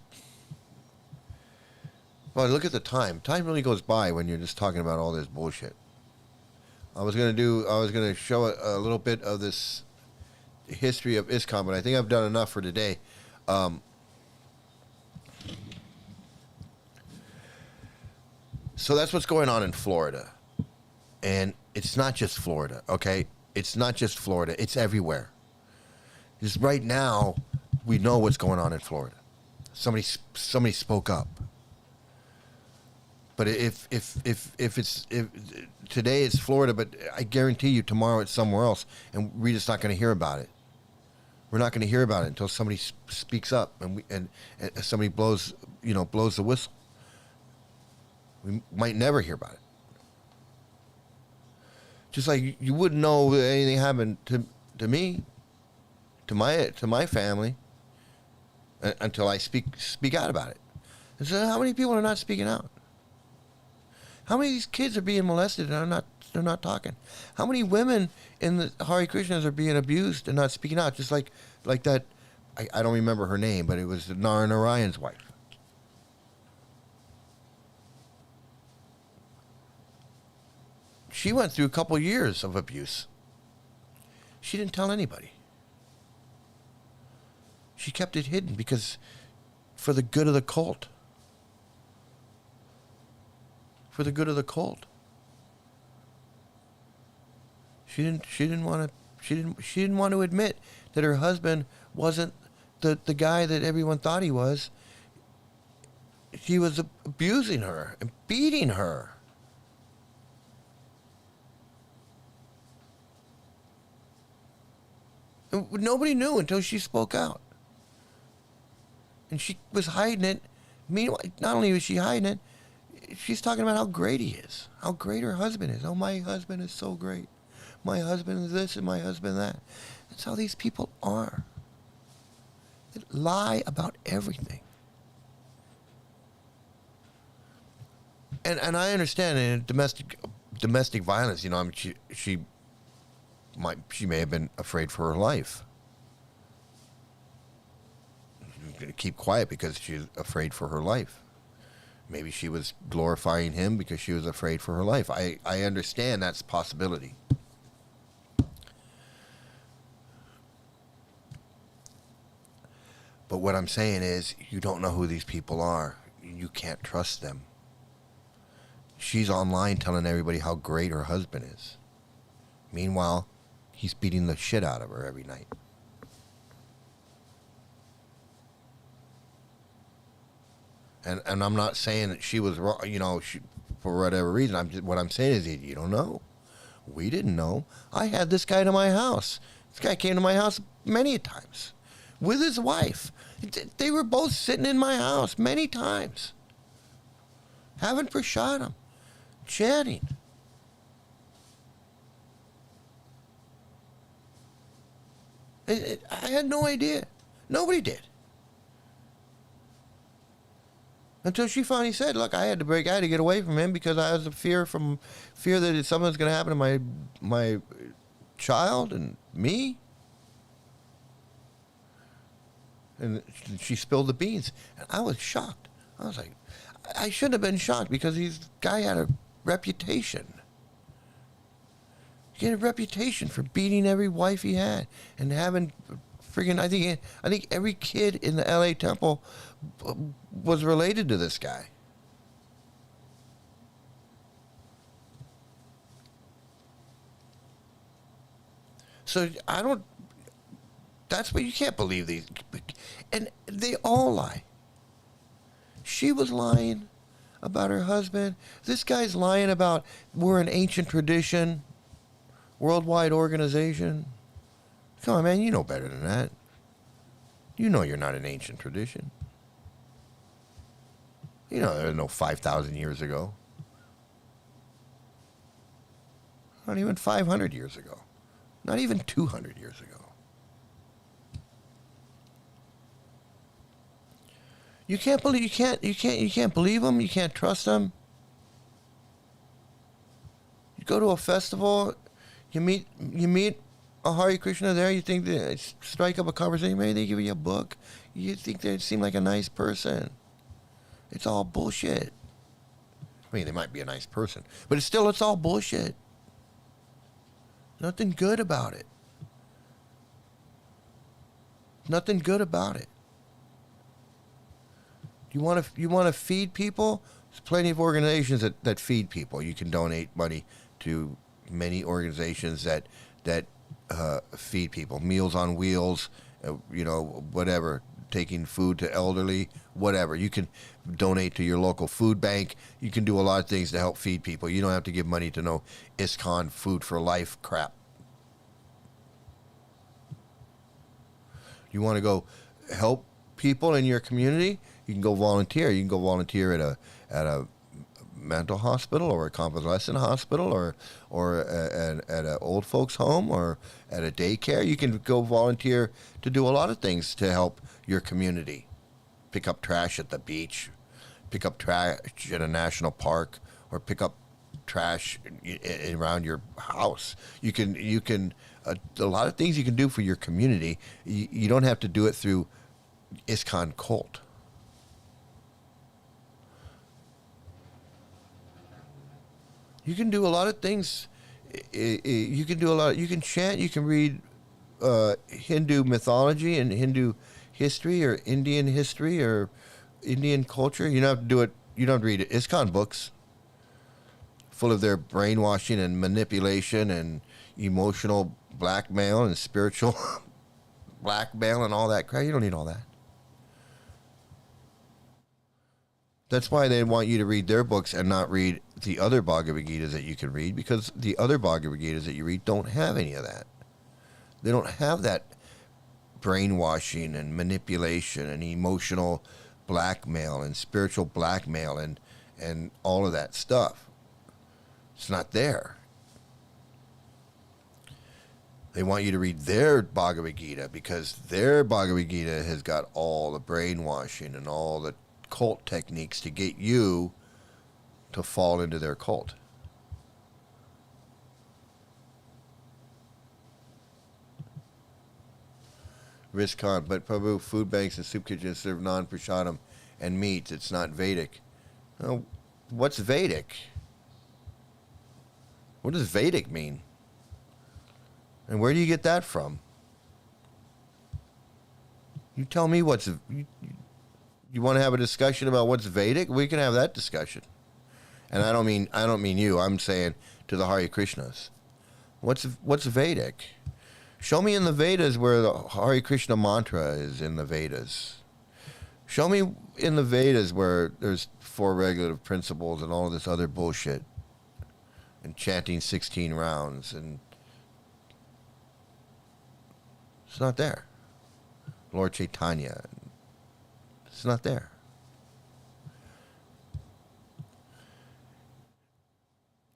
Well, look at the time. Time really goes by when you're just talking about all this bullshit. I was gonna show a little bit of this history of ISKCON, but I think I've done enough for today. So that's what's going on in Florida. And it's not just Florida, okay? It's not just Florida. It's everywhere. Just right now, we know what's going on in Florida. Somebody spoke up. But if today it's Florida, but I guarantee you tomorrow it's somewhere else, and we're just not going to hear about it. We're not going to hear about it until somebody speaks up and somebody blows the whistle. We might never hear about it. Just like you wouldn't know anything happened to me, to my family, until I speak out about it. And so, how many people are not speaking out? How many of these kids are being molested and they're not talking? How many women in the Hare Krishnas are being abused and not speaking out? Just like that, I don't remember her name, but it was Narayan's wife. She went through a couple years of abuse. She didn't tell anybody. She kept it hidden because for the good of the cult. For the good of the cult. She didn't want to admit that her husband wasn't the guy that everyone thought he was. He was abusing her and beating her. And nobody knew until she spoke out. And she was hiding it. Meanwhile, not only was she hiding it, she's talking about how great he is, how great her husband is. Oh, my husband is so great. My husband is this and my husband that. That's how these people are. They lie about everything. And I understand in domestic violence, you know, I mean, she may have been afraid for her life. She's going to keep quiet because she's afraid for her life. Maybe she was glorifying him because she was afraid for her life. I understand that's a possibility. But what I'm saying is, you don't know who these people are. You can't trust them. She's online telling everybody how great her husband is. Meanwhile, he's beating the shit out of her every night. And I'm not saying that she was wrong, you know, for whatever reason. What I'm saying is, you don't know. We didn't know. I had this guy to my house. This guy came to my house many times with his wife. They were both sitting in my house many times, having prasadam, chatting. I had no idea. Nobody did. Until she finally said, look, I had to get away from him because I was fear that something's going to happen to my child and me. And she spilled the beans. And I was shocked. I was like, I shouldn't have been shocked because this guy had a reputation. He had a reputation for beating every wife he had and having friggin', I think every kid in the LA temple was related to this guy. So that's what you can't believe these. And they all lie. She was lying about her husband. This guy's lying about we're an ancient tradition, worldwide organization. Come on, man, you know better than that. You know you're not an ancient tradition. You know, there's no 5,000 years ago. Not even 500 years ago. Not even 200 years ago. You can't believe you can't believe them. You can't trust them. You go to a festival, you meet a Hare Krishna there. You think they strike up a conversation. Maybe they give you a book. You think they seem like a nice person. It's all bullshit. I mean, they might be a nice person, but it's all bullshit. Nothing good about it. Nothing good about it. You want to feed people? There's plenty of organizations that feed people. You can donate money to many organizations that feed people. Meals on Wheels, whatever. Taking food to elderly, whatever. You can donate to your local food bank. You can do a lot of things to help feed people. You don't have to give money to no ISKCON Food for Life crap. You want to go help people in your community? You can go volunteer. You can go volunteer at a mental hospital or a convalescent hospital or at an old folks home or at a daycare. You can go volunteer to do a lot of things to help your community. Pick up trash at the beach, pick up trash at a national park, or pick up trash around your house. You can a lot of things you can do for your community. You don't have to do it through ISKCON Cult. You can do a lot of things. You can do a lot. You can chant. You can read Hindu mythology and Hindu history or Indian history or Indian culture. You don't have to do it. You don't have to read ISKCON books full of their brainwashing and manipulation and emotional blackmail and spiritual blackmail and all that crap. You don't need all that. That's why they want you to read their books and not read the other Bhagavad Gitas that you can read, because the other Bhagavad Gitas that you read don't have any of that. They don't have that brainwashing and manipulation and emotional blackmail and spiritual blackmail and all of that stuff. It's not there. They want you to read their Bhagavad Gita because their Bhagavad Gita has got all the brainwashing and all the cult techniques to get you to fall into their cult. Riskon, but Prabhu, food banks and soup kitchens serve non-prasadam and meats. It's not Vedic. Oh, what's Vedic? What does Vedic mean? And where do you get that from? You tell me what's... You want to have a discussion about what's Vedic? We can have that discussion. And I don't mean you. I'm saying to the Hare Krishnas. What's Vedic? Show me in the Vedas where the Hare Krishna mantra is in the Vedas. Show me in the Vedas where there's 4 regulative principles and all of this other bullshit. And chanting 16 rounds. And it's not there. Lord Chaitanya. It's not there.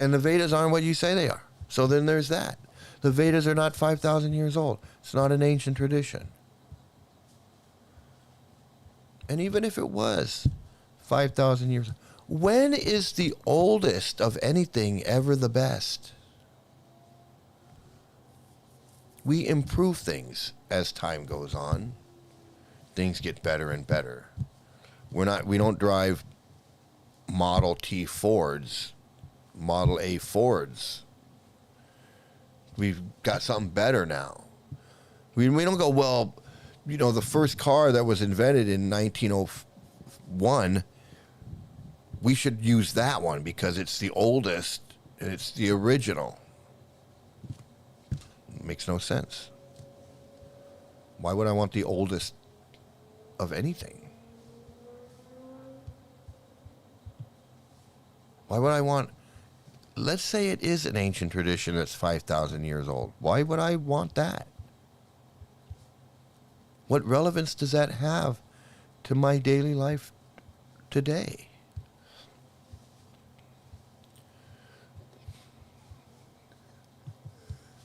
And the Vedas aren't what you say they are. So then there's that. The Vedas are not 5,000 years old. It's not an ancient tradition. And even if it was 5,000 years, when is the oldest of anything ever the best? We improve things as time goes on. Things get better and better. We don't drive Model T Fords, Model A Fords. We've got something better now. We don't go, well, the first car that was invented in 1901, we should use that one because it's the oldest and it's the original. It makes no sense. Why would I want the oldest of anything? Why would I want... Let's say it is an ancient tradition that's 5,000 years old. Why would I want that? What relevance does that have to my daily life today?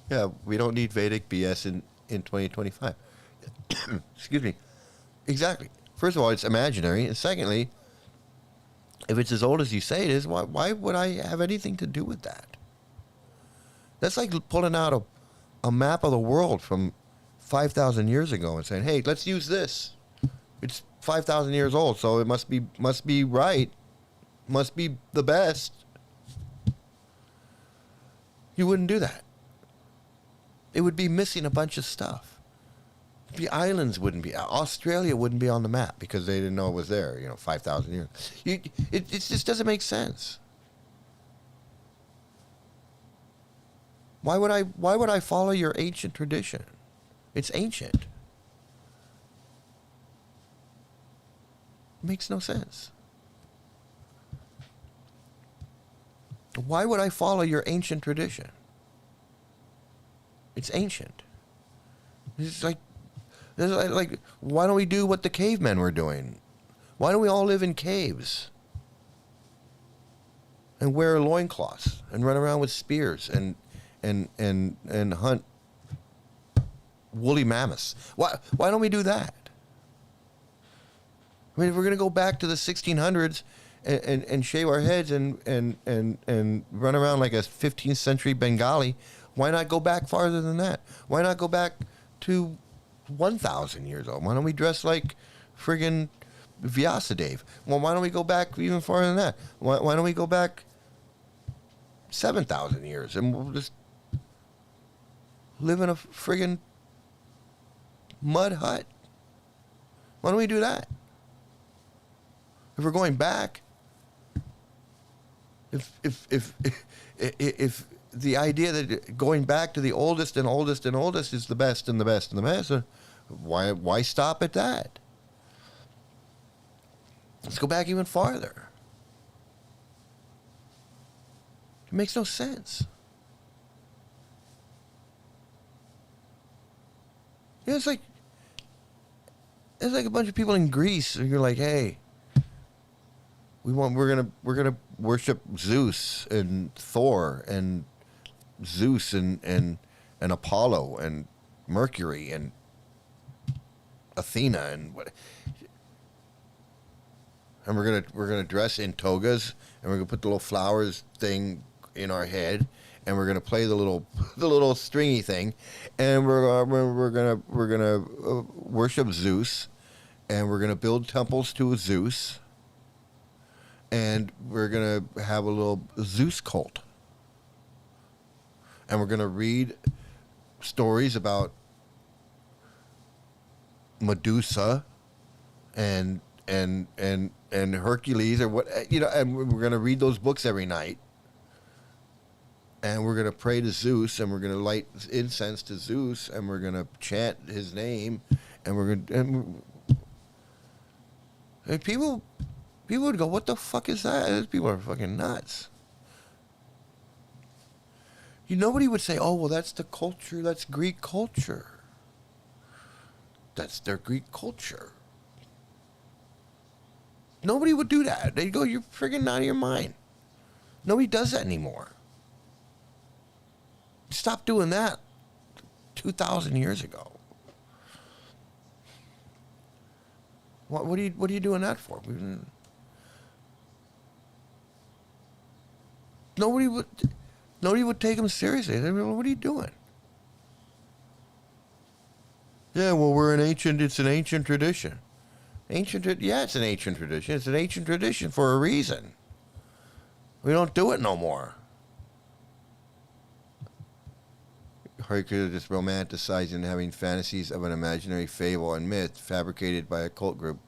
Yeah, we don't need Vedic BS in 2025. Excuse me. Exactly. First of all, it's imaginary. And secondly, if it's as old as you say it is, why would I have anything to do with that? That's like pulling out a map of the world from 5,000 years ago and saying, hey, let's use this. It's 5,000 years old, so it must be right. Must be the best. You wouldn't do that. It would be missing a bunch of stuff. The islands wouldn't be, Australia wouldn't be on the map because they didn't know it was there, 5,000 years. It just doesn't make sense. Why would I follow your ancient tradition? It's ancient. It makes no sense. Why would I follow your ancient tradition? It's ancient. It's like, why don't we do what the cavemen were doing? Why don't we all live in caves and wear loincloths and run around with spears and hunt woolly mammoths? Why don't we do that? I mean, if we're going to go back to the 1600s and shave our heads and run around like a 15th century Bengali, why not go back farther than that? Why not go back to 1,000 years old? Why don't we dress like friggin' Vyasadeva? Well, why don't we go back even farther than that? Why don't we go back 7,000 years and we'll just live in a friggin' mud hut? Why don't we do that? If we're going back, if the idea that going back to the oldest and oldest and oldest is the best and the best and the best, why stop at that? Let's go back even farther. It makes no sense. It's like a bunch of people in Greece, and you're like, hey, we're gonna worship Zeus and Thor and Zeus and Apollo and Mercury and Athena and what, and we're gonna dress in togas and we're gonna put the little flowers thing in our head and we're gonna play the little stringy thing and we're gonna worship Zeus and we're gonna build temples to Zeus and we're gonna have a little Zeus cult. And we're going to read stories about Medusa and Hercules or what, and we're going to read those books every night. And we're going to pray to Zeus and we're going to light incense to Zeus and we're going to chant his name and we're going to, and people would go, what the fuck is that? These people are fucking nuts. Nobody would say, oh, well, that's the culture, that's Greek culture. That's their Greek culture. Nobody would do that. They'd go, you're friggin' out of your mind. Nobody does that anymore. Stop doing that 2,000 years ago. What are you doing that for? Nobody would take them seriously. They'd be like, what are you doing? Yeah, well, it's an ancient tradition. Yeah, it's an ancient tradition. It's an ancient tradition for a reason. We don't do it no more. Hare Krishna just romanticizing and having fantasies of an imaginary fable and myth fabricated by a cult group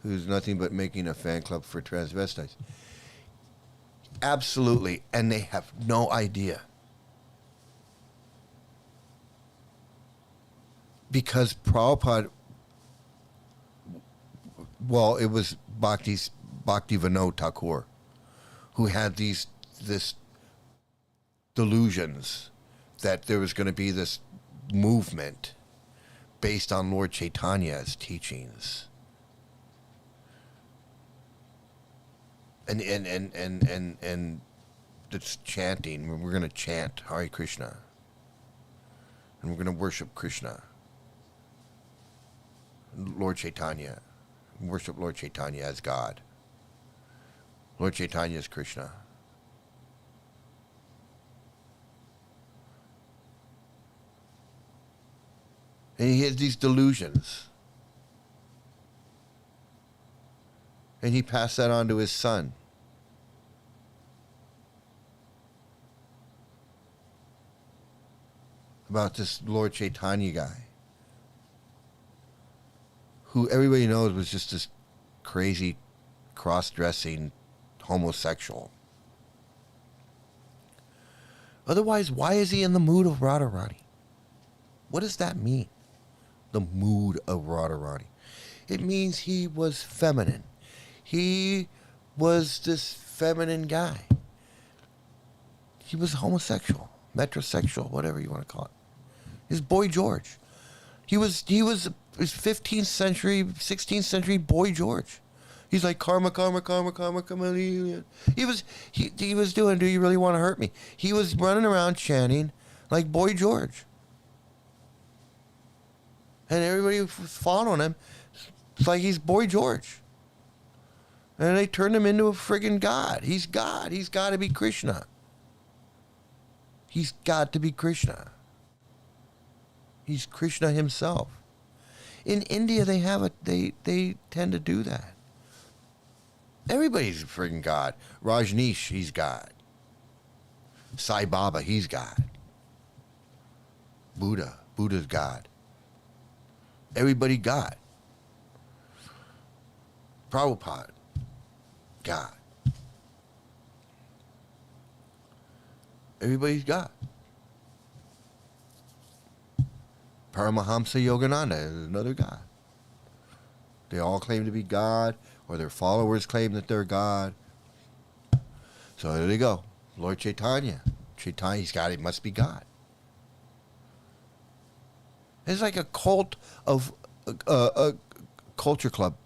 who's nothing but making a fan club for transvestites. Absolutely, and they have no idea. Because Prabhupada, well, it was Bhakti Vinod Thakur who had this delusions that there was going to be this movement based on Lord Chaitanya's teachings. And it's chanting. We're going to chant Hare Krishna. And we're going to worship Krishna, Lord Chaitanya. Worship Lord Chaitanya as God. Lord Chaitanya is Krishna. And he has these delusions. And he passed that on to his son. About this Lord Chaitanya guy, who everybody knows was just this crazy, cross-dressing homosexual. Otherwise, why is he in the mood of Radharani? What does that mean? The mood of Radharani. It means he was feminine. He was this feminine guy. He was homosexual, metrosexual, whatever you want to call it. His Boy George. He was 15th century, 16th century Boy George. He's like karma, karma, karma, karma, chameleon. He was doing, do you really want to hurt me? He was running around chanting like Boy George. And everybody was following him. It's like he's Boy George. And they turned him into a friggin' god. He's God. He's got to be Krishna. He's got to be Krishna. He's Krishna himself. In India, they tend to do that. Everybody's a friggin' god. Rajneesh, he's God. Sai Baba, he's God. Buddha's God. Everybody God. Prabhupada, God. Everybody's God. Paramahamsa Yogananda is another God. They all claim to be God, or their followers claim that they're God. So there they go. Lord Chaitanya. Chaitanya's God, he must be God. It's like a cult of a culture club.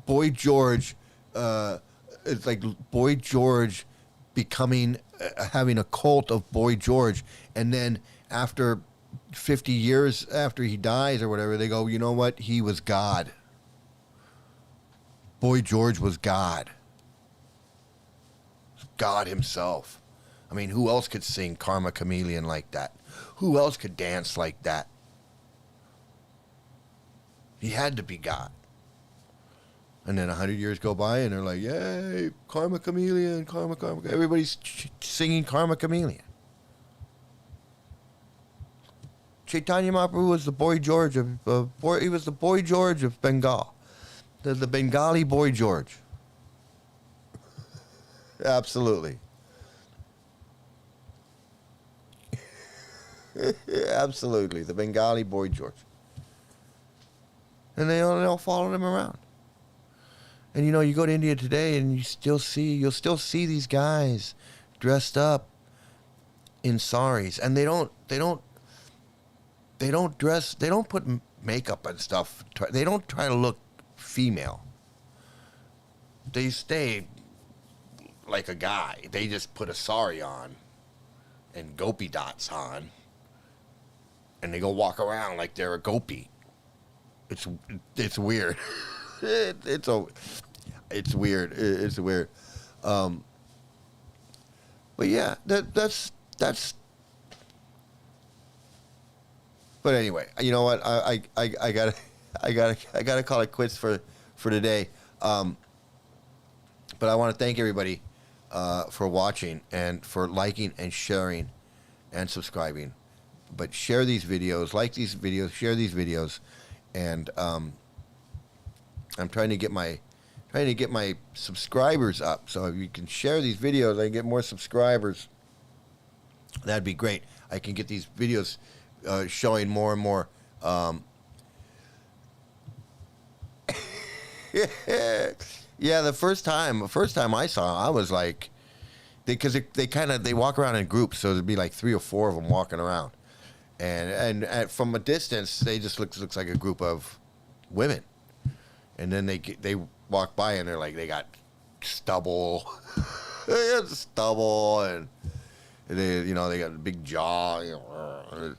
Boy George, it's like Boy George becoming, having a cult of Boy George, and then after 50 years after he dies or whatever, they go, you know what? He was God. Boy George was God. God himself. I mean, who else could sing Karma Chameleon like that? Who else could dance like that? He had to be God. And then 100 years go by and they're like, yay, Karma Chameleon, Karma. Everybody's singing Karma Chameleon. Chaitanya Mahaprabhu was the Boy George of he was the Boy George of Bengal, the Bengali Boy George. Absolutely, absolutely, the Bengali Boy George. And they all followed him around. And you know, you go to India today, and you'll still see these guys dressed up in saris, and they don't put makeup and stuff. They don't try to look female. They stay like a guy. They just put a sari on and gopi dots on, and they go walk around like they're a gopi. It's weird. It's weird. It's weird. But yeah, that's. But anyway, you know what? I gotta call it quits for today. But I want to thank everybody for watching and for liking and sharing and subscribing. But share these videos, like these videos, share these videos, and I'm trying to get my subscribers up. So if you can share these videos, I can get more subscribers. That'd be great. I can get these videos showing more and more. Yeah, the first time I saw, I was like, because they walk around in groups, so there'd be like 3 or 4 of them walking around, and from a distance they just looks like a group of women, and then they walk by and they're like, they got stubble, stubble, and They got a big jaw. They're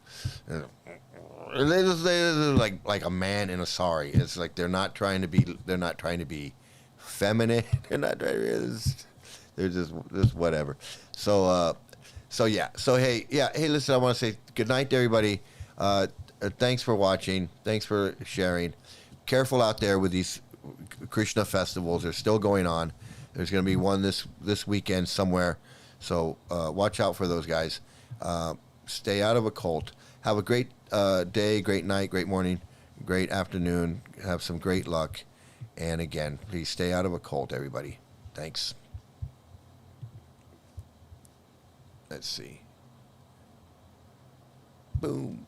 like a man in a sari. It's like they're not trying to be feminine. They're just whatever. So yeah. So hey, listen, I want to say good night to everybody. Thanks for watching. Thanks for sharing. Careful out there with these Krishna festivals. They're still going on. There's going to be one this weekend somewhere. So watch out for those guys. Stay out of a cult. Have a great day, great night, great morning, great afternoon. Have some great luck. And again, please stay out of a cult, everybody. Thanks. Let's see. Boom.